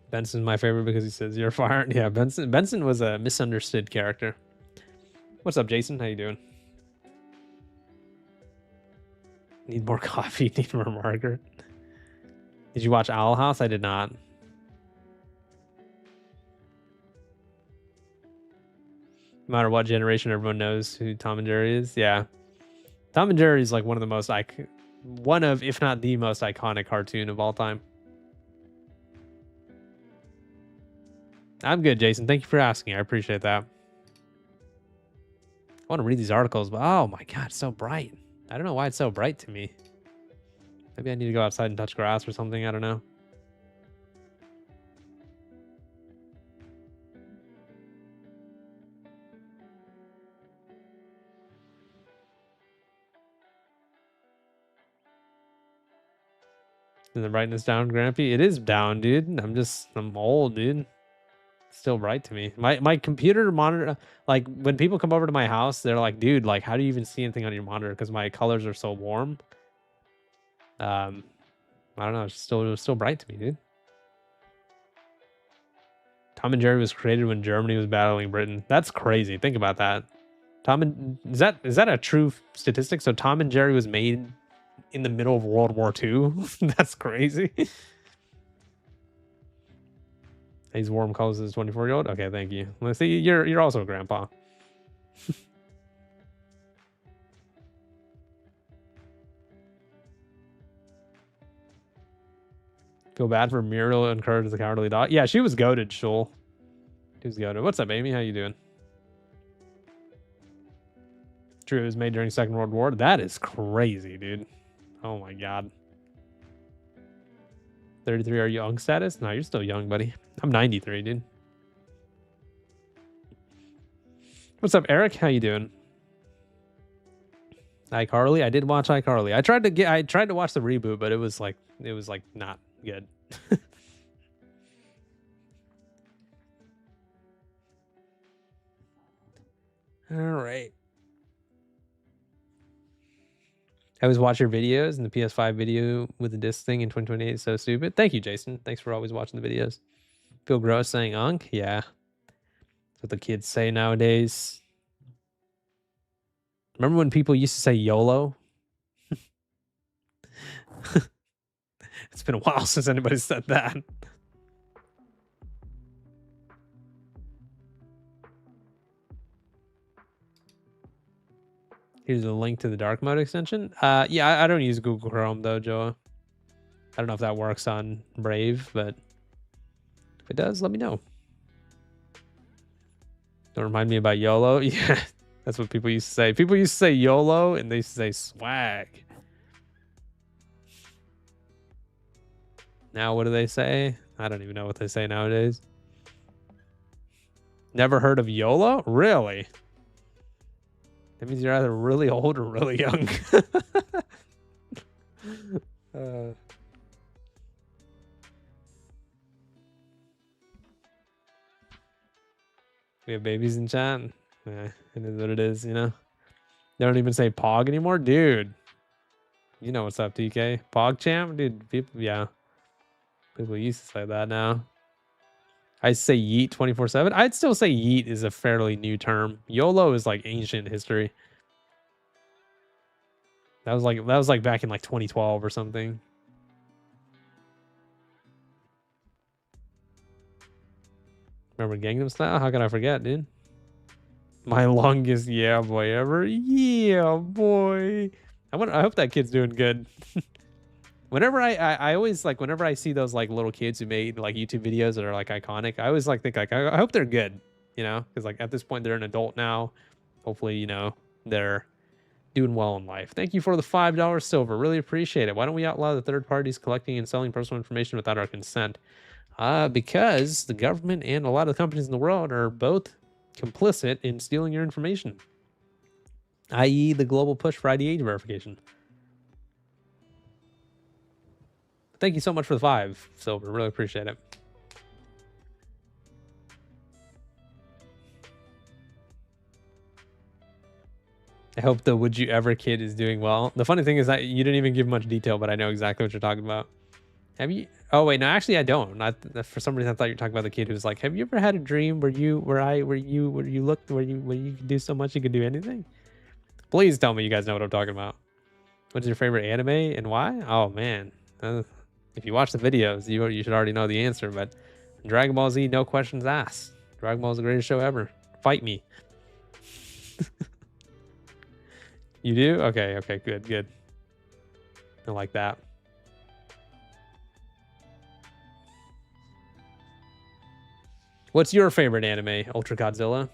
Benson's my favorite because he says you're fired. Yeah, Benson was a misunderstood character. What's up, Jason? How you doing? Need more coffee. Need more Margaret. Did you watch Owl House? I did not. No matter what generation, everyone knows who Tom and Jerry is. Yeah, Tom and Jerry is like one of the most one of, if not the most iconic cartoon of all time. I'm good, Jason. Thank you for asking. I appreciate that. I want to read these articles, but oh my god, it's so bright. I don't know why it's so bright to me. Maybe I need to go outside and touch grass or something. I don't know. the brightness down, Grampy? It is down, dude. I'm old, dude. It's still bright to me. My computer monitor, like when people come over to my house, they're like, dude, like how do you even see anything on your monitor? Because my colors are so warm. I don't know. It's still bright to me, dude. Tom and Jerry was created when Germany was battling Britain. That's crazy. Think about that. Is that a true statistic? So Tom and Jerry was made in the middle of World War II. That's crazy. He's warm colors as a 24-year-old. Okay, thank you. Let's see. You're also a grandpa. Feel bad for Muriel encouraged the cowardly dog. Yeah, she was goated, Shul. She was goated. What's up, Amy? How you doing? True, it was made during Second World War. That is crazy, dude. Oh my god. 33 are young status? No, you're still young, buddy. I'm 93, dude. What's up, Eric? How you doing? iCarly? I did watch iCarly. I tried to watch the reboot, but it was like not good. All right. I always watch your videos, and the PS5 video with the disc thing in 2028 is so stupid. Thank you, Jason. Thanks for always watching the videos. Feel gross saying "unk"? Yeah. That's what the kids say nowadays. Remember when people used to say YOLO? It's been a while since anybody said that. Here's a link to the dark mode extension. Yeah, I don't use Google Chrome though, Joe. I don't know if that works on Brave, but if it does, let me know. Don't remind me about YOLO. Yeah, that's what people used to say. People used to say YOLO and they used to say swag. Now what do they say? I don't even know what they say nowadays. Never heard of YOLO? Really? That means you're either really old or really young. We have babies in chat. It is what it is, you know. They don't even say Pog anymore, dude. You know what's up, TK? Pog champ, dude. People, yeah. People used to say that now. I say yeet 24/7. I'd still say yeet is a fairly new term. YOLO is like ancient history. That was like back in like 2012 or something. Remember Gangnam Style? How can I forget, dude? My longest yeah boy ever. Yeah boy. I hope that kid's doing good. Whenever I always like whenever I see those like little kids who made like YouTube videos that are like iconic, I always like think like I hope they're good, you know, because like at this point they're an adult now. Hopefully, you know, they're doing well in life. Thank you for the $5 silver. Really appreciate it. Why don't we outlaw the third parties collecting and selling personal information without our consent? Because the government and a lot of the companies in the world are both complicit in stealing your information, i.e. the global push for ID age verification. Thank you so much for the 5 silver. Really appreciate it. I hope the Would You Ever kid is doing well. The funny thing is that you didn't even give much detail, but I know exactly what you're talking about. Have you? Oh wait, no, actually I don't. For some reason I thought you were talking about the kid who's like, have you ever had a dream where you could do so much you could do anything? Please tell me you guys know what I'm talking about. What's your favorite anime and why? Oh man, if you watch the videos, you should already know the answer. But Dragon Ball Z, no questions asked. Dragon Ball is the greatest show ever. Fight me. You do? Okay, good. I like that. What's your favorite anime? Ultra Godzilla?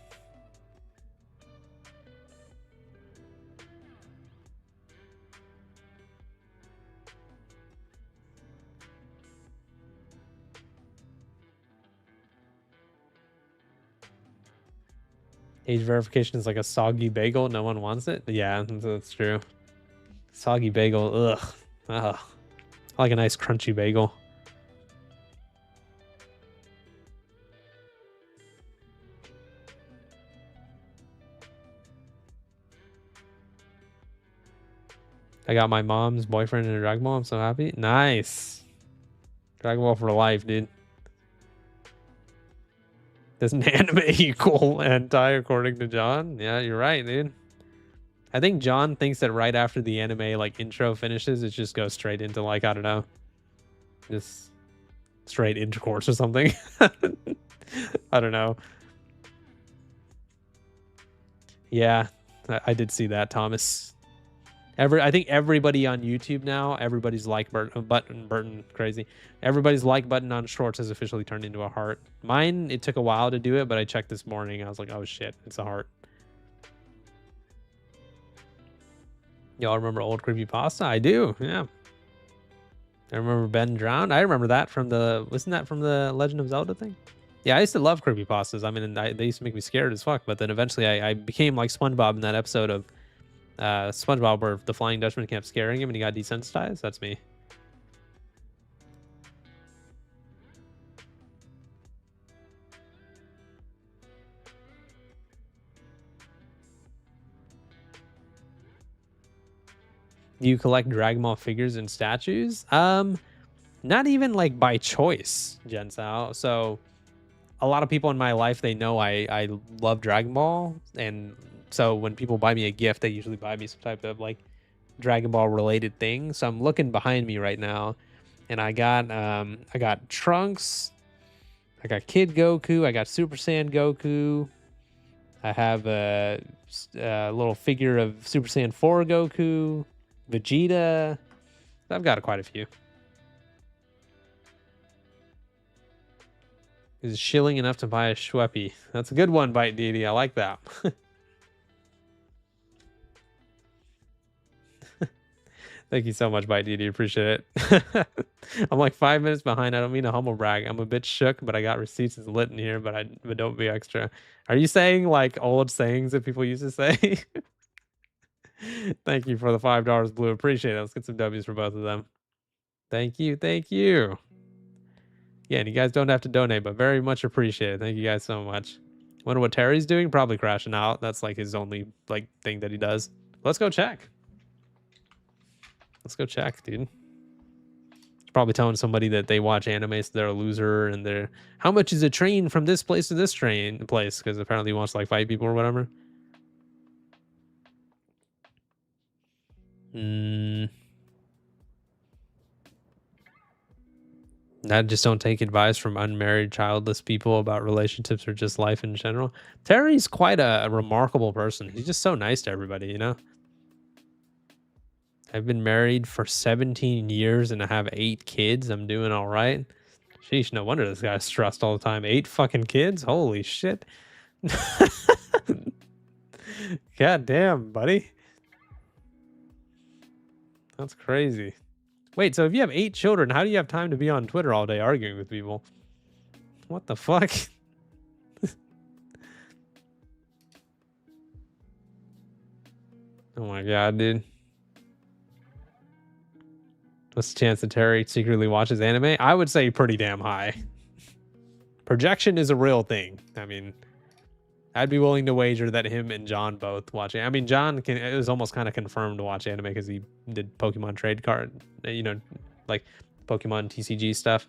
Age verification is like a soggy bagel. No one wants it. Yeah, that's true. Soggy bagel. Ugh. Ugh. like a nice crunchy bagel. I got my mom's boyfriend in a Dragon Ball. I'm so happy. Nice. Dragon Ball for life, dude. Does an anime equal hentai according to John? Yeah, you're right, dude. I think John thinks that right after the anime like intro finishes, it just goes straight into like, I don't know, just straight intercourse or something. I don't know. Yeah, I did see that, Thomas. I think everybody on YouTube now, everybody's like button crazy. Everybody's like button on shorts has officially turned into a heart. Mine, it took a while to do it, but I checked this morning. I was like, oh shit, it's a heart. Y'all remember old creepypasta? I do, yeah. I remember Ben Drowned. I remember that from wasn't that from the Legend of Zelda thing? Yeah, I used to love creepypastas. I mean, they used to make me scared as fuck, but then eventually I became like SpongeBob in that episode of SpongeBob where the Flying Dutchman kept scaring him and he got desensitized. That's me. Do you collect Dragon Ball figures and statues? Not even like by choice, Jensao. So a lot of people in my life, they know I love Dragon Ball, and so when people buy me a gift, they usually buy me some type of like Dragon Ball related thing. So I'm looking behind me right now, and I got Trunks, I got Kid Goku, I got Super Saiyan Goku. I have a little figure of Super Saiyan 4 Goku, Vegeta. I've got quite a few. Is shilling enough to buy a Schweppy? That's a good one, Bite Deity. I like that. Thank you so much, Bite Deity. Appreciate it. I'm like 5 minutes behind. I don't mean to humble brag. I'm a bit shook, but I got receipts as lit in here, but don't be extra. Are you saying like old sayings that people used to say? Thank you for the $5, Blue. Appreciate it. Let's get some W's for both of them. Thank you. Thank you. Yeah, and you guys don't have to donate, but very much appreciated. Thank you guys so much. Wonder what Terry's doing? Probably crashing out. That's like his only like thing that he does. Let's go check. Let's go check, dude. Probably telling somebody that they watch anime, so they're a loser, and they're how much is a train from this place to this place? Because apparently he wants to like fight people or whatever. I just don't take advice from unmarried, childless people about relationships or just life in general. Terry's quite a remarkable person. He's just so nice to everybody, you know? I've been married for 17 years and I have 8 kids. I'm doing all right. Sheesh, no wonder this guy's stressed all the time. 8 fucking kids? Holy shit. God damn, buddy. That's crazy. Wait, so if you have 8 children, how do you have time to be on Twitter all day arguing with people? What the fuck? Oh my god, dude. What's the chance that Terry secretly watches anime? I would say pretty damn high. Projection is a real thing. I mean, I'd be willing to wager that him and John both watch it. I mean, John it was almost kind of confirmed to watch anime because he did Pokemon trade card, you know, like Pokemon TCG stuff.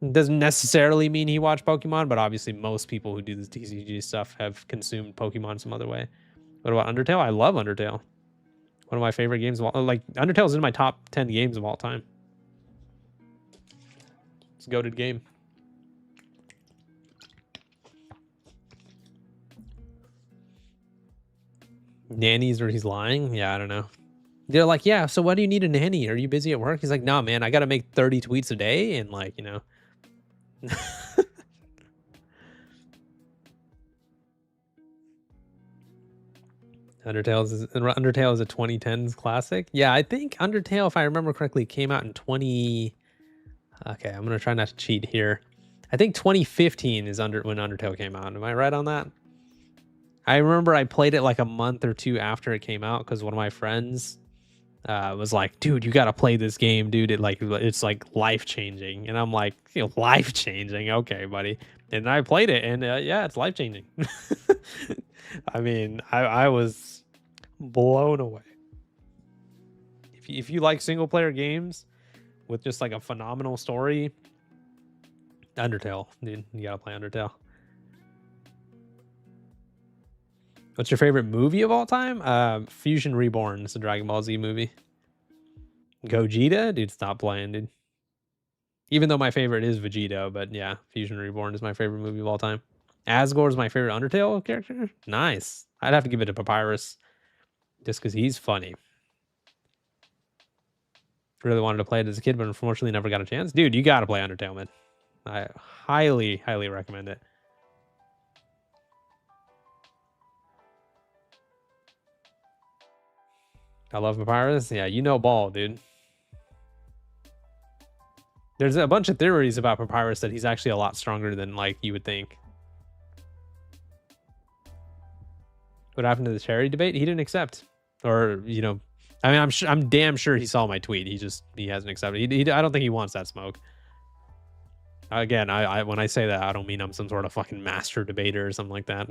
It doesn't necessarily mean he watched Pokemon, but obviously most people who do this TCG stuff have consumed Pokemon some other way. What about Undertale? I love Undertale. One of my favorite games of all, like Undertale's in my top 10 games of all time. It's a goated game. Nannies or he's lying? Yeah, I don't know. They're like, yeah, so why do you need a nanny? Are you busy at work? He's like, nah, man, I got to make 30 tweets a day and like, you know. Undertale is a 2010s classic. Yeah, I think Undertale, if I remember correctly, came out in 20. Okay, I'm gonna try not to cheat here. I think 2015 is when Undertale came out. Am I right on that? I remember I played it like a month or two after it came out because one of my friends was like, dude, you got to play this game, dude. It's like life changing. And I'm like, life changing. Okay, buddy. And I played it, and yeah, it's life changing. I mean, I was blown away. If you like single player games with just like a phenomenal story, Undertale, dude, you gotta play Undertale. What's your favorite movie of all time? Fusion Reborn. It's a Dragon Ball Z movie. Gogeta, dude, stop playing, dude. Even though my favorite is Vegeta, but yeah, Fusion Reborn is my favorite movie of all time. Asgore is my favorite Undertale character. Nice. I'd have to give it to Papyrus just because he's funny. Really wanted to play it as a kid, but unfortunately never got a chance. Dude, you got to play Undertale, man. I highly, highly recommend it. I love Papyrus. Yeah, you know ball, dude. There's a bunch of theories about Papyrus that he's actually a lot stronger than like you would think. What happened to the Cherry debate? He didn't accept, or I mean, I'm damn sure he saw my tweet. He hasn't accepted. I don't think he wants that smoke. Again, I when I say that, I don't mean I'm some sort of fucking master debater or something like that.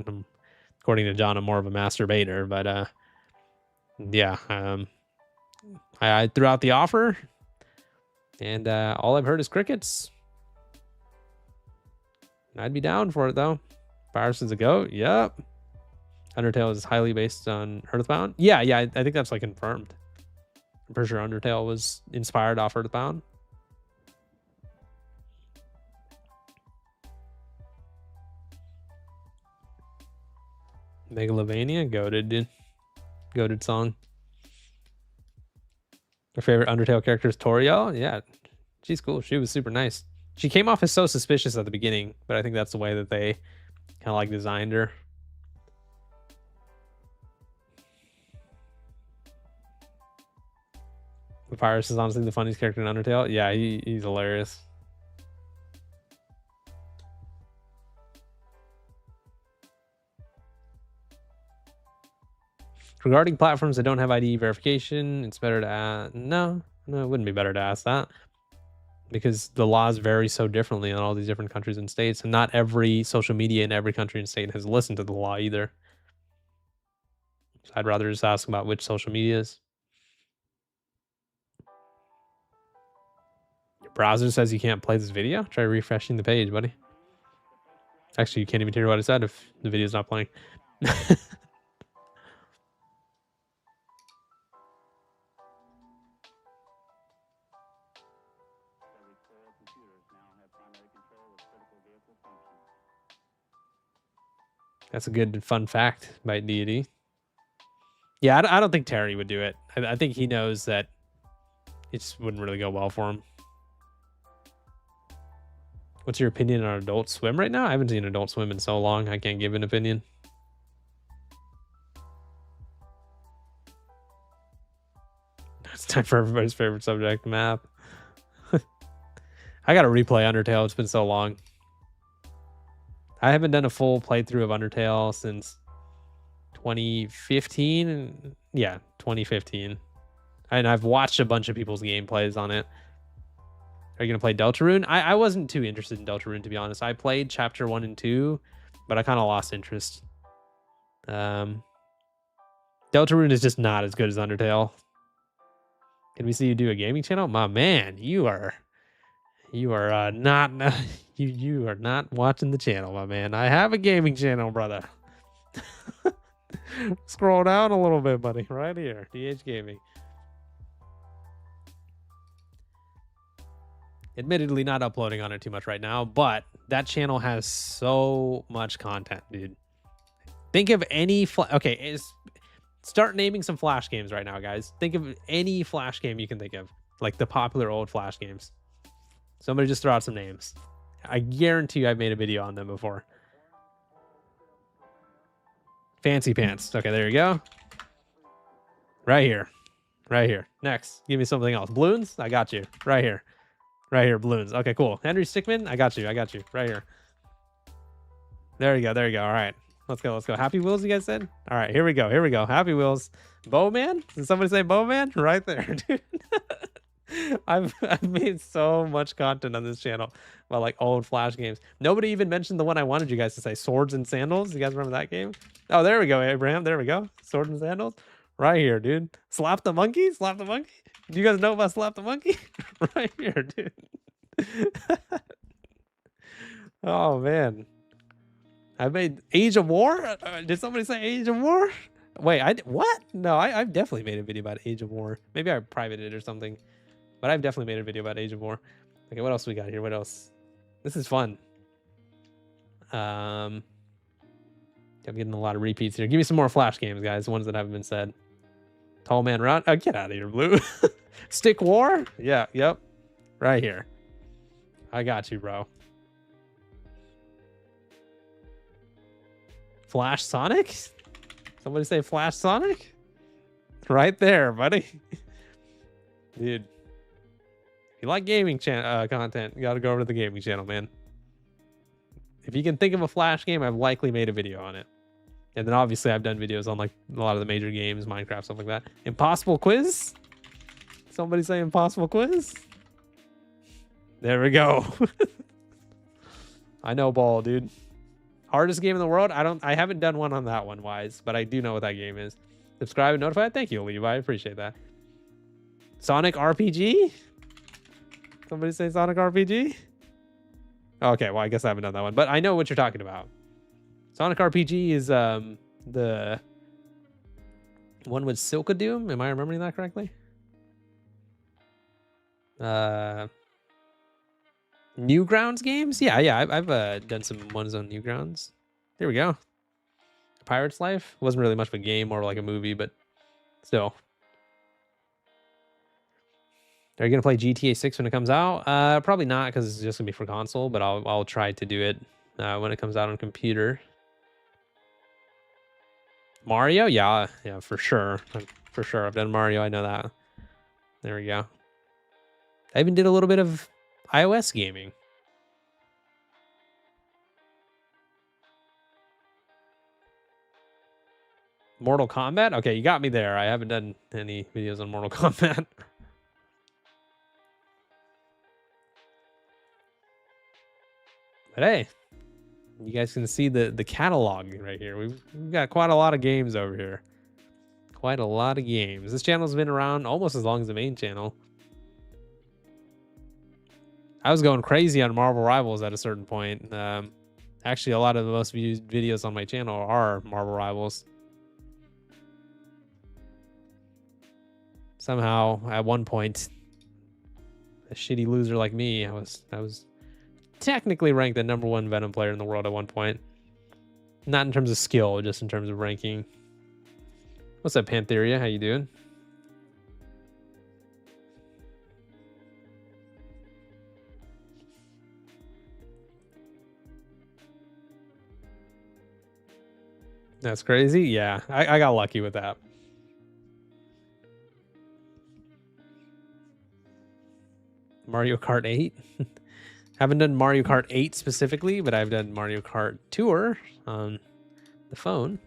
According to John, I'm more of a master debater, but yeah, I threw out the offer, and all I've heard is crickets. I'd be down for it though. Papyrus is a goat. Yep. Undertale is highly based on Earthbound. Yeah, I think that's like confirmed. I'm pretty sure Undertale was inspired off Earthbound. Megalovania, goated, dude. Goated song. Your favorite Undertale character is Toriel? Yeah, she's cool. She was super nice. She came off as so suspicious at the beginning, but I think that's the way that they kind of like designed her. Papyrus is honestly the funniest character in Undertale. Yeah, he's hilarious. Regarding platforms that don't have ID verification, it's better to ask. No, it wouldn't be better to ask that, because the laws vary so differently in all these different countries and states, and not every social media in every country and state has listened to the law either. So I'd rather just ask about which social medias. Your browser says you can't play this video? Try refreshing the page, buddy. Actually, you can't even hear what I said if the video's not playing. That's a good fun fact by Deity. Yeah, I don't think Terry would do it. I think he knows that it just wouldn't really go well for him. What's your opinion on Adult Swim right now? I haven't seen Adult Swim in so long. I can't give an opinion. It's time for everybody's favorite subject, map. I gotta replay Undertale. It's been so long. I haven't done a full playthrough of Undertale since 2015. Yeah, 2015. And I've watched a bunch of people's gameplays on it. Are you going to play Deltarune? I wasn't too interested in Deltarune, to be honest. I played Chapter 1 and 2, but I kind of lost interest. Deltarune is just not as good as Undertale. Can we see you do a gaming channel? My man, you are not you are not watching the channel, my man. I have a gaming channel, brother. Scroll down a little bit, buddy. Right here, DH Gaming. Admittedly, not uploading on it too much right now, but that channel has so much content, dude. Think of any start naming some Flash games right now, guys. Think of any Flash game you can think of, like the popular old Flash games. Somebody just throw out some names. I guarantee you I've made a video on them before. Fancy Pants. Okay, there you go. Right here. Right here. Next, give me something else. Balloons? I got you. Right here. Right here, balloons. Okay, cool. Henry Stickmin? I got you. Right here. There you go. All right. Let's go. Happy Wheels, you guys said? All right, here we go. Happy Wheels. Bowman? Did somebody say Bowman? Right there, dude. I've made so much content on this channel about like old Flash games. Nobody even mentioned the one I wanted you guys to say, Swords and Sandals. You guys remember that game? Oh, there we go, Abraham. There we go. Swords and Sandals. Right here, dude. Slap the monkey? Slap the monkey? Do you guys know about Slap the Monkey? Right here, dude. Oh man. I made Age of War? Did somebody say Age of War? Wait, what? No, I've definitely made a video about Age of War. Maybe I privated it or something. But I've definitely made a video about Age of War. Okay, what else we got here? What else? This is fun. I'm getting a lot of repeats here. Give me some more Flash games, guys. Ones that haven't been said. Tall Man Run. Oh, get out of here, Blue. Stick War? Yeah, yep. Right here. I got you, bro. Flash Sonic? Somebody say Flash Sonic? Right there, buddy. Dude. If you like gaming content, you gotta go over to the gaming channel, man. If you can think of a Flash game, I've likely made a video on it. And then obviously I've done videos on like a lot of the major games, Minecraft, stuff like that. Impossible Quiz? Somebody say Impossible Quiz? There we go. I know ball, dude. Hardest game in the world? I haven't done one on that one, Wise, but I do know what that game is. Subscribe and notify. Thank you, Levi. I appreciate that. Sonic RPG? Somebody say Sonic RPG? Okay, well, I guess I haven't done that one, but I know what you're talking about. Sonic RPG is the one with Silkadoom. Am I remembering that correctly? Newgrounds games? Yeah. I've done some ones on Newgrounds. Here we go. Pirate's Life wasn't really much of a game, more like a movie, but still. Are you gonna play GTA 6 when it comes out? Probably not, because it's just gonna be for console. But I'll try to do it when it comes out on computer. Mario, yeah, for sure, for sure. I've done Mario. I know that. There we go. I even did a little bit of iOS gaming. Mortal Kombat? Okay, you got me there. I haven't done any videos on Mortal Kombat. But hey, you guys can see the catalog right here. We've got quite a lot of games over here. Quite a lot of games. This channel's been around almost as long as the main channel. I was going crazy on Marvel Rivals at a certain point. Actually, a lot of the most viewed videos on my channel are Marvel Rivals. Somehow, at one point, a shitty loser like me, I was technically ranked the #1 Venom player in the world at one point. Not in terms of skill, just in terms of ranking. What's up, Pantheria? How you doing? That's crazy. Yeah, I got lucky with that. Mario Kart 8. Haven't done Mario Kart 8 specifically, but I've done Mario Kart Tour on the phone.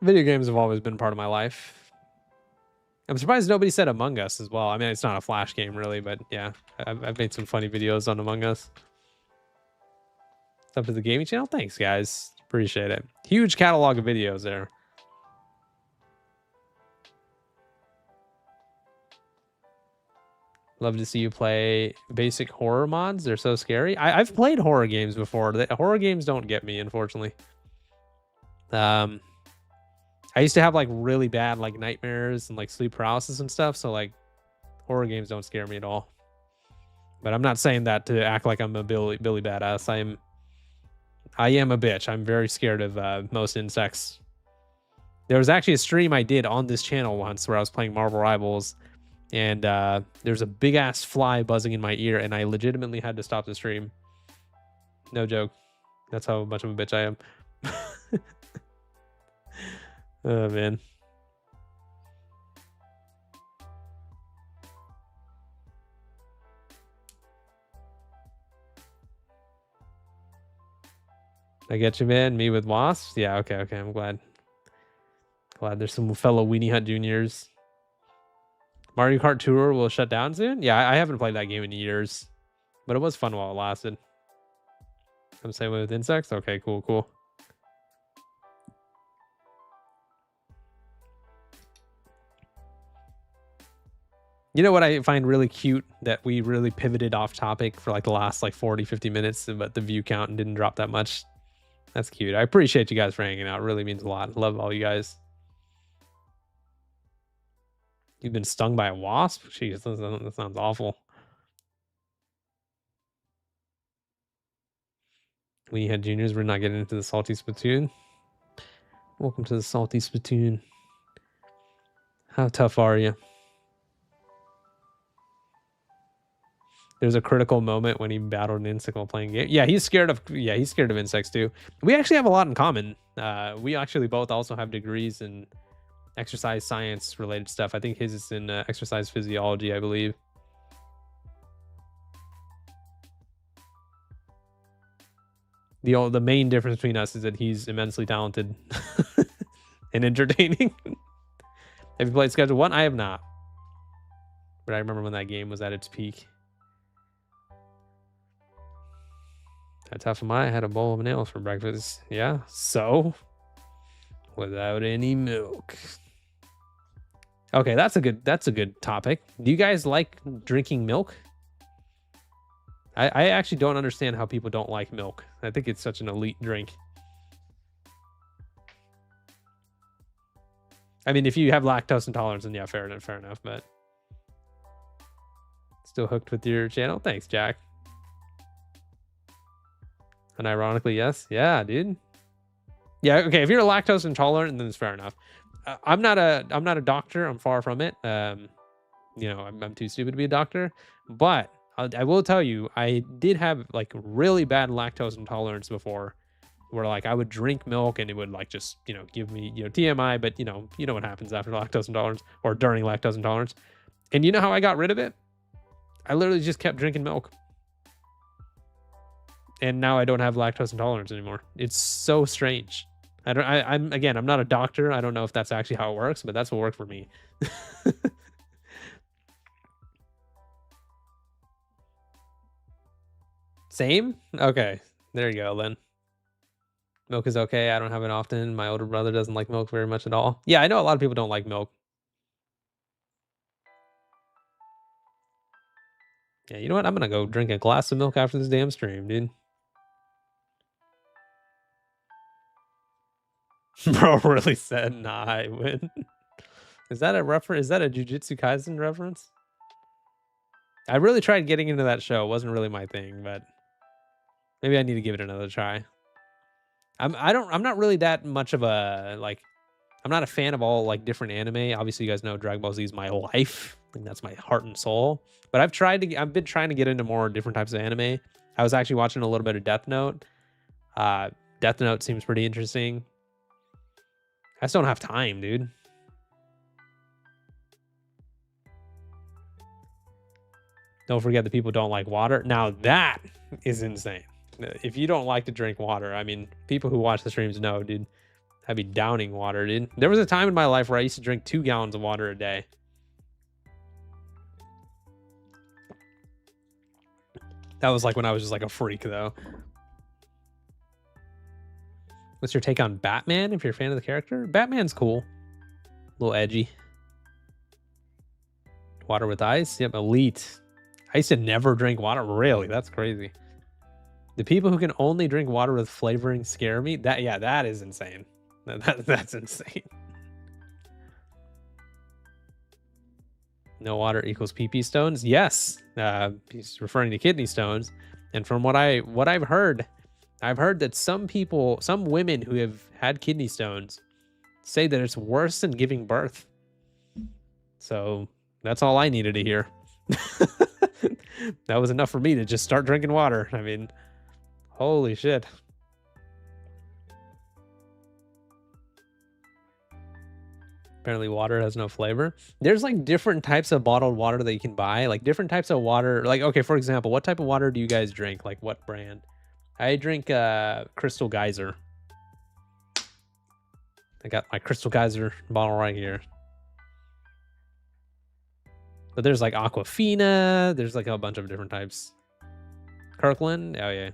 Video games have always been part of my life. I'm surprised nobody said Among Us as well. I mean, it's not a Flash game really, but yeah, I've made some funny videos on Among Us. It's up to the gaming channel. Thanks, guys. Appreciate it. Huge catalog of videos there. Love to see you play basic horror mods. They're so scary. I've played horror games before. Horror games don't get me, unfortunately. I used to have like really bad like nightmares and like sleep paralysis and stuff. So like horror games don't scare me at all. But I'm not saying that to act like I'm a Billy badass. I am a bitch. I'm very scared of most insects. There was actually a stream I did on this channel once where I was playing Marvel Rivals, and there's a big ass fly buzzing in my ear, and I legitimately had to stop the stream. No joke. That's how much of a bitch I am. Oh man. I get you, man. Me with wasps. Yeah, okay, okay. I'm glad. Glad there's some fellow Weenie Hunt juniors. Mario Kart Tour will shut down soon? Yeah, I haven't played that game in years. But it was fun while it lasted. I'm saying with insects? Okay, cool, cool. You know what I find really cute? That we really pivoted off topic for like the last like 40, 50 minutes, but the view count didn't drop that much. That's cute. I appreciate you guys for hanging out. It really means a lot. Love all you guys. You've been stung by a wasp? Jeez, that sounds awful. We had juniors. We're not getting into the salty spittoon. Welcome to the salty spittoon. How tough are you? There's a critical moment when he battled an insect while playing game. Yeah, he's scared of insects too. We actually have a lot in common. We actually both also have degrees in exercise science related stuff. I think his is in exercise physiology, I believe. The main difference between us is that he's immensely talented and entertaining. Have you played Schedule 1? I have not. But I remember when that game was at its peak. How tough am I? I had a bowl of nails for breakfast. Yeah, so without any milk. Okay, that's a good topic. Do you guys like drinking milk? I actually don't understand how people don't like milk. I think it's such an elite drink. I mean, if you have lactose intolerance, then yeah, fair enough, but still hooked with your channel. Thanks, Jack. And ironically, yes. Yeah, dude. Yeah, okay, if you're lactose intolerant, then it's fair enough. I'm not a doctor. I'm far from it. You know, I'm too stupid to be a doctor, but I will tell you, I did have like really bad lactose intolerance before, where like I would drink milk and it would like just, you know, give me, you know, TMI, but you know what happens after lactose intolerance or during lactose intolerance. And you know how I got rid of it? I literally just kept drinking milk. And now I don't have lactose intolerance anymore. It's so strange. I'm not a doctor. I don't know if that's actually how it works, but that's what worked for me. Same? Okay. There you go, then. Milk is okay. I don't have it often. My older brother doesn't like milk very much at all. Yeah, I know a lot of people don't like milk. Yeah, you know what? I'm gonna go drink a glass of milk after this damn stream, dude. Bro really said, nah, I win. Is that a reference? Is that a Jujutsu Kaisen reference? I really tried getting into that show. It wasn't really my thing, but maybe I need to give it another try. I'm not really that much of a like. I'm not a fan of all like different anime. Obviously, you guys know Dragon Ball Z is my life. I think that's my heart and soul. But I've been trying to get into more different types of anime. I was actually watching a little bit of Death Note. Death Note seems pretty interesting. I just don't have time, dude. Don't forget the people don't like water. Now that is insane. If you don't like to drink water, I mean, people who watch the streams know, dude. I'd be downing water, dude. There was a time in my life where I used to drink 2 gallons of water a day. That was like when I was just like a freak, though. What's your take on Batman, if you're a fan of the character? Batman's cool. A little edgy. Water with ice? Yep, elite. I used to never drink water. Really? That's crazy. The people who can only drink water with flavoring scare me. That is insane. That's insane. No water equals pee stones. Yes, he's referring to kidney stones. And from what I've heard that some women who have had kidney stones say that it's worse than giving birth. So that's all I needed to hear. That was enough for me to just start drinking water. I mean, holy shit. Apparently water has no flavor. There's like different types of bottled water that you can buy, like different types of water. Like, okay, for example, what type of water do you guys drink? Like what brand? I drink Crystal Geyser. I got my Crystal Geyser bottle right here. But there's like Aquafina. There's like a bunch of different types. Kirkland. Oh, yeah.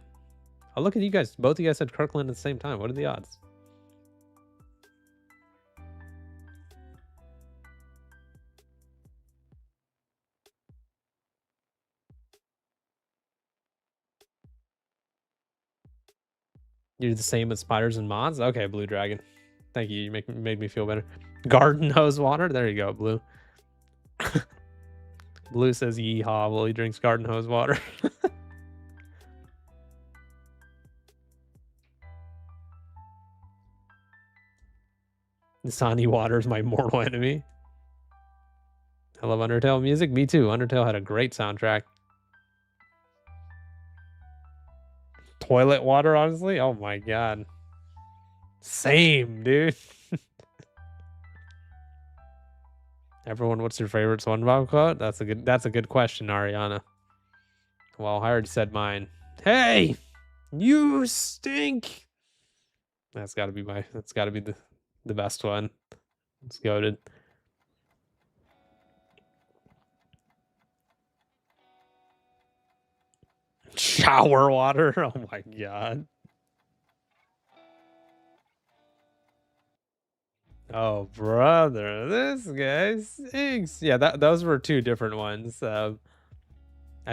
Oh, look at you guys. Both of you guys said Kirkland at the same time. What are the odds? You're the same with spiders and mods? Okay, Blue Dragon. Thank you. You made me feel better. Garden hose water. There you go, Blue. Blue says yeehaw while he drinks garden hose water. Dasani water is my mortal enemy. I love Undertale music. Me too. Undertale had a great soundtrack. Toilet water, honestly? Oh my god. Same, dude. Everyone, what's your favorite SpongeBob quote? That's a good question, Ariana. Well, I already said mine. Hey, you stink. That's gotta be the best one. It's goated. Shower water. Oh my god. Oh brother, this guy stinks. Yeah, those were two different ones. I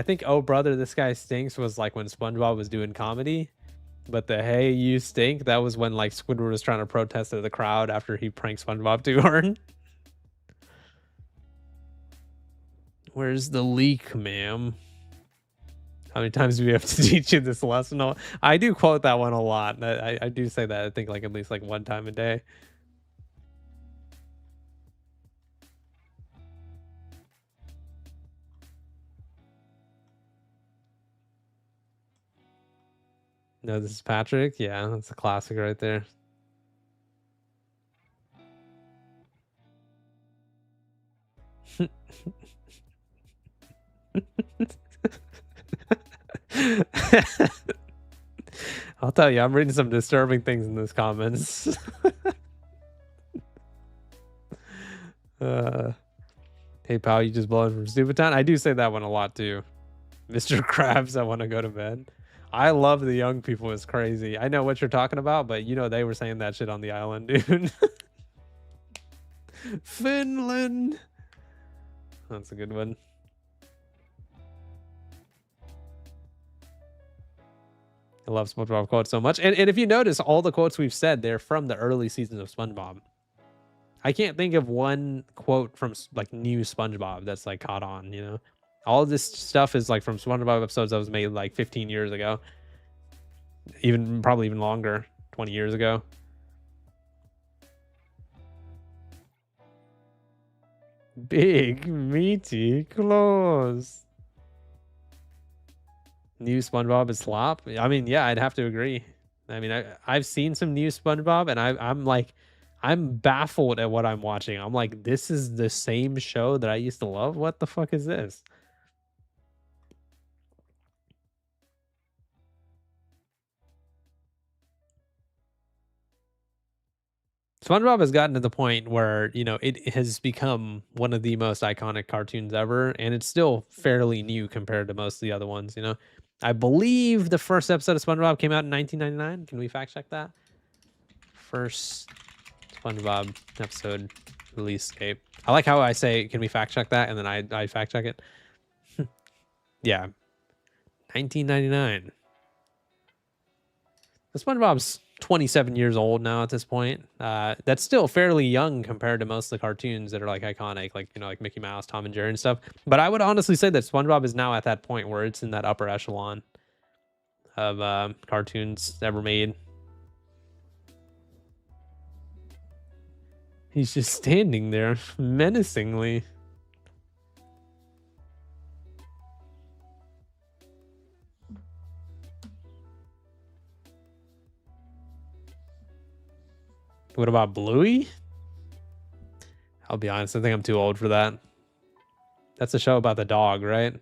think oh brother, this guy stinks was like when SpongeBob was doing comedy, but the hey you stink, that was when like Squidward was trying to protest to the crowd after he pranked SpongeBob too hard. Where's the leak, ma'am? How many times do we have to teach you this lesson? I do quote that one a lot. I do say that I think like at least like one time a day. No, this is Patrick. Yeah, that's a classic right there. I'll tell you, I'm reading some disturbing things in those comments. Hey pal, you just blowing from Stupid Town? I do say that one a lot too. Mr. Krabs, I want to go to bed. I love the young people. It's crazy. I know what you're talking about, but you know they were saying that shit on the island, dude. Finland. That's a good one. I love SpongeBob quotes so much. And if you notice, all the quotes we've said, they're from the early seasons of SpongeBob. I can't think of one quote from like new SpongeBob that's like caught on, you know? All this stuff is like from SpongeBob episodes that was made like 15 years ago. Probably even longer, 20 years ago. Big meaty claws. New SpongeBob is slop. I mean, yeah, I'd have to agree. I mean, I've seen some new SpongeBob, and I'm like, I'm baffled at what I'm watching. I'm like, this is the same show that I used to love. What the fuck is this? SpongeBob has gotten to the point where, you know, it has become one of the most iconic cartoons ever, and it's still fairly new compared to most of the other ones, you know. I believe the first episode of SpongeBob came out in 1999. Can we fact check that? First SpongeBob episode release date. I like how I say, can we fact check that? And then I fact check it. Yeah. 1999. The SpongeBob's 27 years old now at this point. That's still fairly young compared to most of the cartoons that are like iconic, like, you know, like Mickey Mouse, Tom and Jerry and stuff. But I would honestly say that SpongeBob is now at that point where it's in that upper echelon of cartoons ever made. He's just standing there menacingly. What about Bluey? I'll be honest, I think I'm too old for that. That's a show about the dog, right?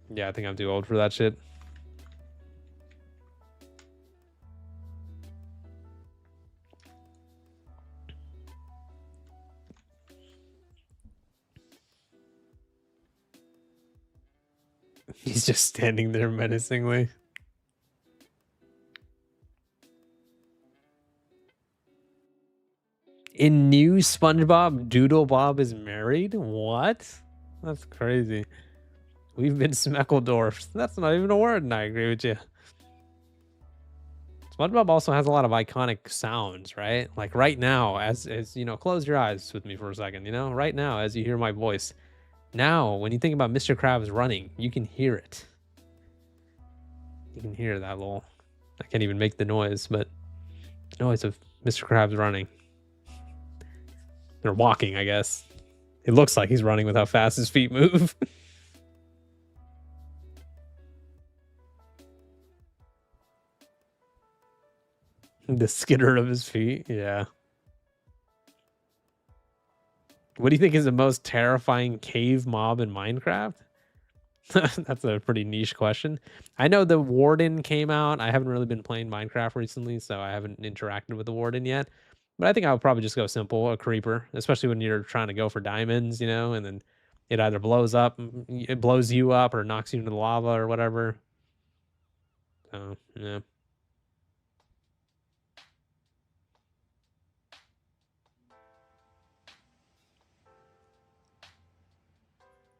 Yeah, I think I'm too old for that shit. He's just standing there menacingly. In new SpongeBob, Doodle Bob is married? What? That's crazy. We've been Smeckledorfs. That's not even a word, and I agree with you. SpongeBob also has a lot of iconic sounds, right? Like right now, as you know, close your eyes with me for a second, you know? Right now, as you hear my voice. Now, when you think about Mr. Krabs running, you can hear it. You can hear that little, I can't even make the noise, but the noise of Mr. Krabs running. They're walking, I guess. It looks like he's running with how fast his feet move. The skitter of his feet, yeah. What do you think is the most terrifying cave mob in Minecraft? That's a pretty niche question. I know the Warden came out. I haven't really been playing Minecraft recently, so I haven't interacted with the Warden yet. But I think I would probably just go simple, a creeper, especially when you're trying to go for diamonds, you know, and then it either blows up, it blows you up, or knocks you into the lava or whatever. So, yeah.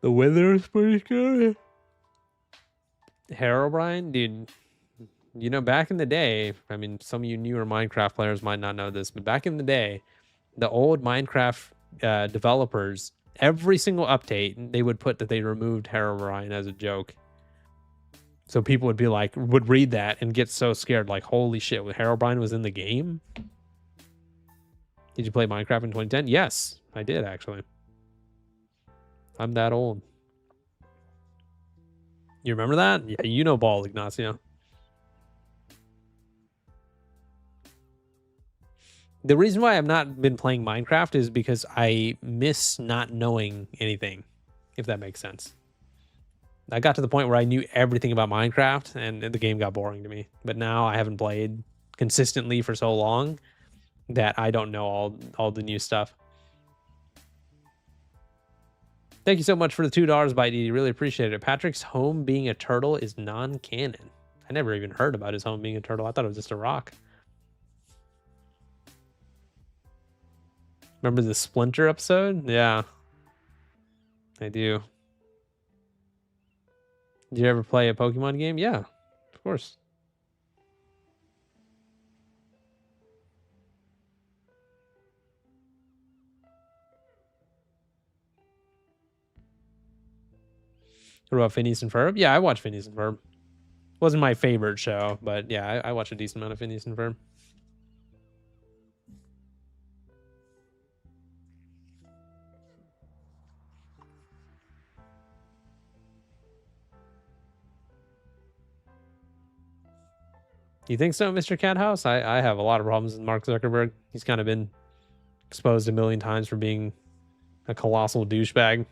The weather is pretty good. Herobrine, dude, you know, back in the day, I mean, some of you newer Minecraft players might not know this, but back in the day, the old Minecraft developers, every single update, they would put that they removed Herobrine as a joke. So people would be like, would read that and get so scared, like, holy shit, Herobrine was in the game? Did you play Minecraft in 2010? Yes, I did, actually. I'm that old. You remember that? Yeah, you know Ball, Ignacio. The reason why I've not been playing Minecraft is because I miss not knowing anything, if that makes sense. I got to the point where I knew everything about Minecraft and the game got boring to me. But now I haven't played consistently for so long that I don't know all the new stuff. Thank you so much for the $2 by DD. Really appreciate it. Patrick's home being a turtle is non-canon. I never even heard about his home being a turtle. I thought it was just a rock. Remember the Splinter episode? Yeah, I do. Did you ever play a Pokemon game? Yeah, of course. What about Phineas and Ferb? Yeah, I watched Phineas and Ferb. Wasn't my favorite show, but yeah, I watched a decent amount of Phineas and Ferb. You think so, Mr. Cathouse? I have a lot of problems with Mark Zuckerberg. He's kind of been exposed a million times for being a colossal douchebag.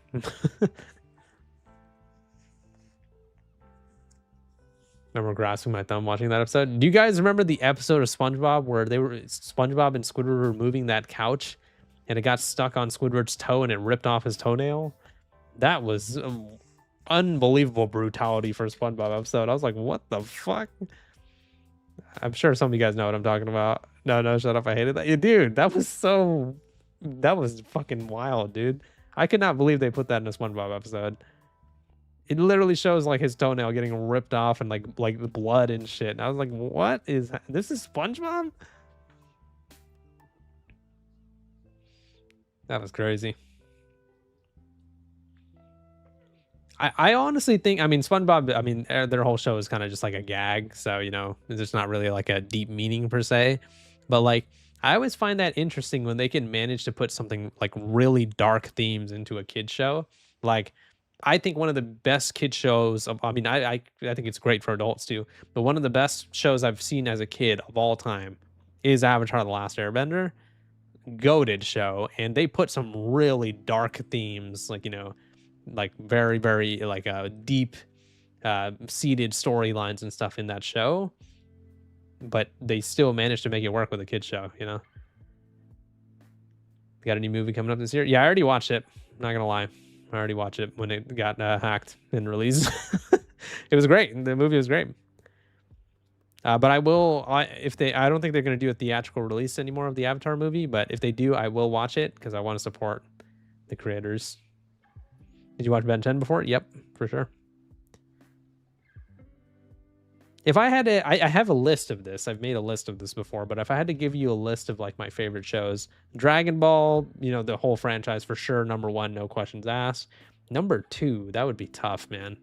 Remember grasping my thumb watching that episode. Do you guys remember the episode of SpongeBob where SpongeBob and Squidward were moving that couch and it got stuck on Squidward's toe and it ripped off his toenail? That was unbelievable brutality for a SpongeBob episode. I was like, what the fuck? I'm sure some of you guys know what I'm talking about. No, shut up. I hated that. Yeah, dude, that was fucking wild, dude. I could not believe they put that in a SpongeBob episode. It literally shows like his toenail getting ripped off and like the blood and shit. And I was like, what is this is SpongeBob? That was crazy. I honestly think, I mean, SpongeBob, I mean, their whole show is kind of just like a gag. So, you know, there's not really like a deep meaning per se. But like, I always find that interesting when they can manage to put something like really dark themes into a kid show. Like, I think one of the best kid shows, I mean, I think it's great for adults too, but one of the best shows I've seen as a kid of all time is Avatar: The Last Airbender. Goated show. And they put some really dark themes, like, you know, like very very like deep seated storylines and stuff in that show, but they still managed to make it work with a kid show, you know. Got a new movie coming up this year? Yeah, I already watched it. Not gonna lie, I already watched it when it got hacked and released. It was great. The movie was great. But I will, I don't think they're going to do a theatrical release anymore of the Avatar movie. But if they do, I will watch it because I want to support the creators. Did you watch Ben 10 before? Yep, for sure. If I had to, I have a list of this. I've made a list of this before, but if I had to give you a list of like my favorite shows, Dragon Ball, the whole franchise for sure. Number one, no questions asked. Number two, that would be tough, man.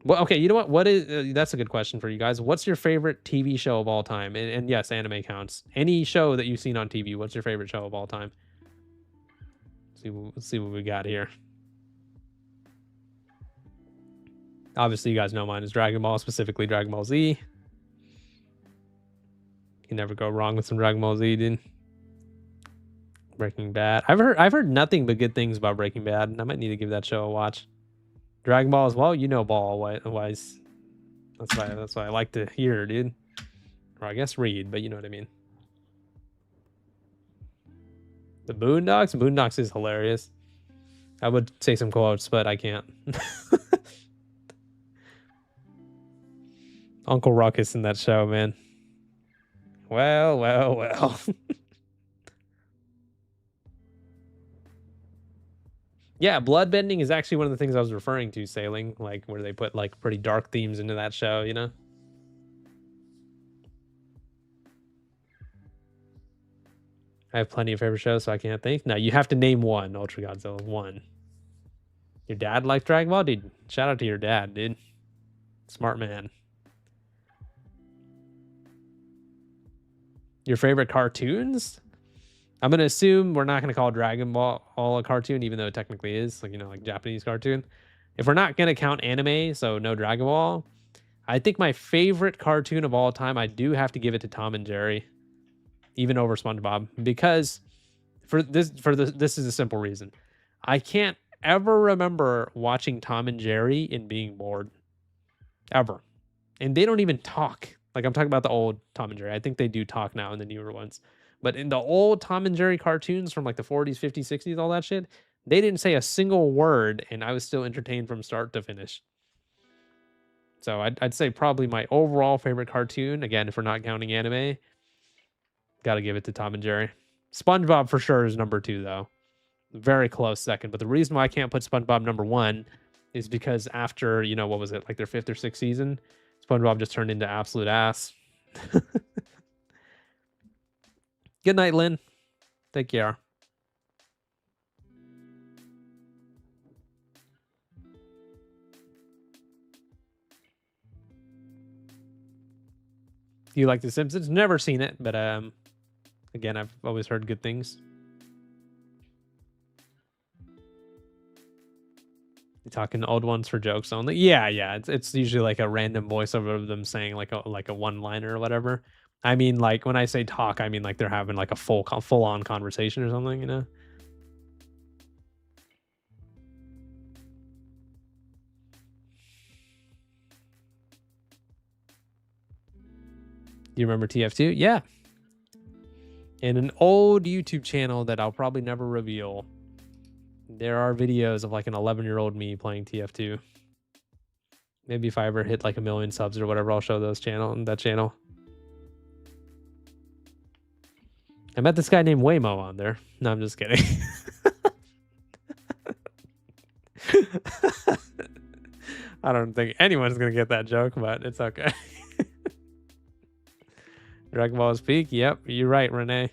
Well, okay, you know what? What is that's a good question for you guys. What's your favorite TV show of all time? And yes, anime counts. Any show that you've seen on TV. What's your favorite show of all time? Let's see what we got here. Obviously, you guys know mine is Dragon Ball, specifically Dragon Ball Z. You can never go wrong with some Dragon Ball Z, dude. Breaking Bad. I've heard nothing but good things about Breaking Bad, and I might need to give that show a watch. Dragon Ball as well. You know Ball wise. That's why I like to hear, dude. Or I guess read, but you know what I mean. The Boondocks. Boondocks is hilarious. I would say some quotes, but I can't. Uncle Ruckus in that show, man. Well. Yeah, bloodbending is actually one of the things I was referring to, Sailing, like where they put like pretty dark themes into that show, I have plenty of favorite shows, so I can't think. No, you have to name one, Ultra Godzilla, one. Your dad liked Dragon Ball? Dude, shout out to your dad, dude. Smart man. Your favorite cartoons? I'm going to assume we're not going to call Dragon Ball a cartoon, even though it technically is, like Japanese cartoon. If we're not going to count anime, so no Dragon Ball, I think my favorite cartoon of all time, I do have to give it to Tom and Jerry, even over SpongeBob, because this is a simple reason. I can't ever remember watching Tom and Jerry and being bored. Ever. And they don't even talk. Like, I'm talking about the old Tom and Jerry. I think they do talk now in the newer ones. But in the old Tom and Jerry cartoons from like the 40s, 50s, 60s, all that shit, they didn't say a single word, and I was still entertained from start to finish. So I'd say probably my overall favorite cartoon, again, if we're not counting anime, got to give it to Tom and Jerry. SpongeBob for sure is number 2, though. Very close second. But the reason why I can't put SpongeBob number 1 is because after, what was it, like their 5th or 6th season, SpongeBob just turned into absolute ass. Good night, Lynn. Take care. Do you like The Simpsons? Never seen it, but again, I've always heard good things. You talking old ones for jokes only? Yeah. It's usually like a random voiceover of them saying like a one-liner or whatever. I mean, like when I say talk, I mean like they're having like a full-on conversation or something, Do you remember TF2? Yeah. In an old YouTube channel that I'll probably never reveal, there are videos of like an 11-year-old me playing TF2. Maybe if I ever hit like 1 million subs or whatever, I'll show that channel. I met this guy named Waymo on there. No, I'm just kidding. I don't think anyone's going to get that joke, but it's okay. Dragon Ball's peak? Yep, you're right, Renee.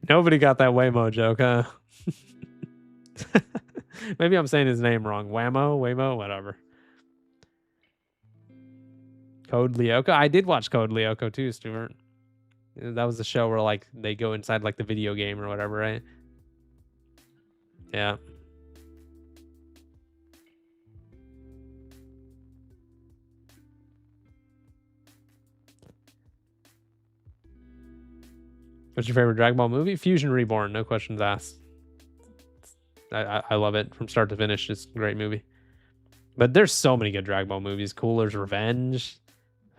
Nobody got that Waymo joke, huh? Maybe I'm saying his name wrong. Waymo, whatever. Code Lyoko. I did watch Code Lyoko too, Stuart. That was the show where like they go inside like the video game or whatever, right? Yeah. What's your favorite Dragon Ball movie? Fusion Reborn, no questions asked. I love it from start to finish. It's a great movie. But there's so many good Dragon Ball movies. Cooler's Revenge,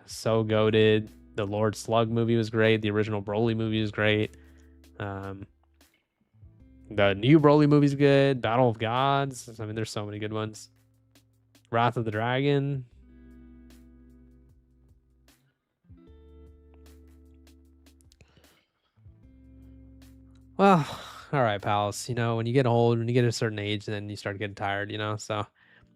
so goated. The Lord Slug movie was great. The original Broly movie was great. Um, the new Broly movie's good. Battle of Gods. I mean, there's so many good ones. Wrath of the Dragon. Well, all right, pals. You know, when you get old, when you get a certain age, then you start getting tired. You know, so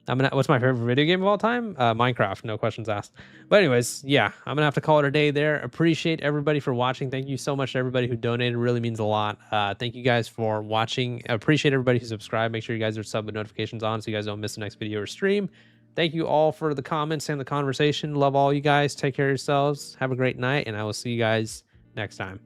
what's my favorite video game of all time? Minecraft, no questions asked. But anyways, yeah, I'm gonna have to call it a day there. Appreciate everybody for watching. Thank you so much to everybody who donated. It really means a lot. Thank you guys for watching. I appreciate everybody who subscribed. Make sure you guys are sub with notifications on so you guys don't miss the next video or stream. Thank you all for the comments and the conversation. Love all you guys. Take care of yourselves. Have a great night, and I will see you guys next time.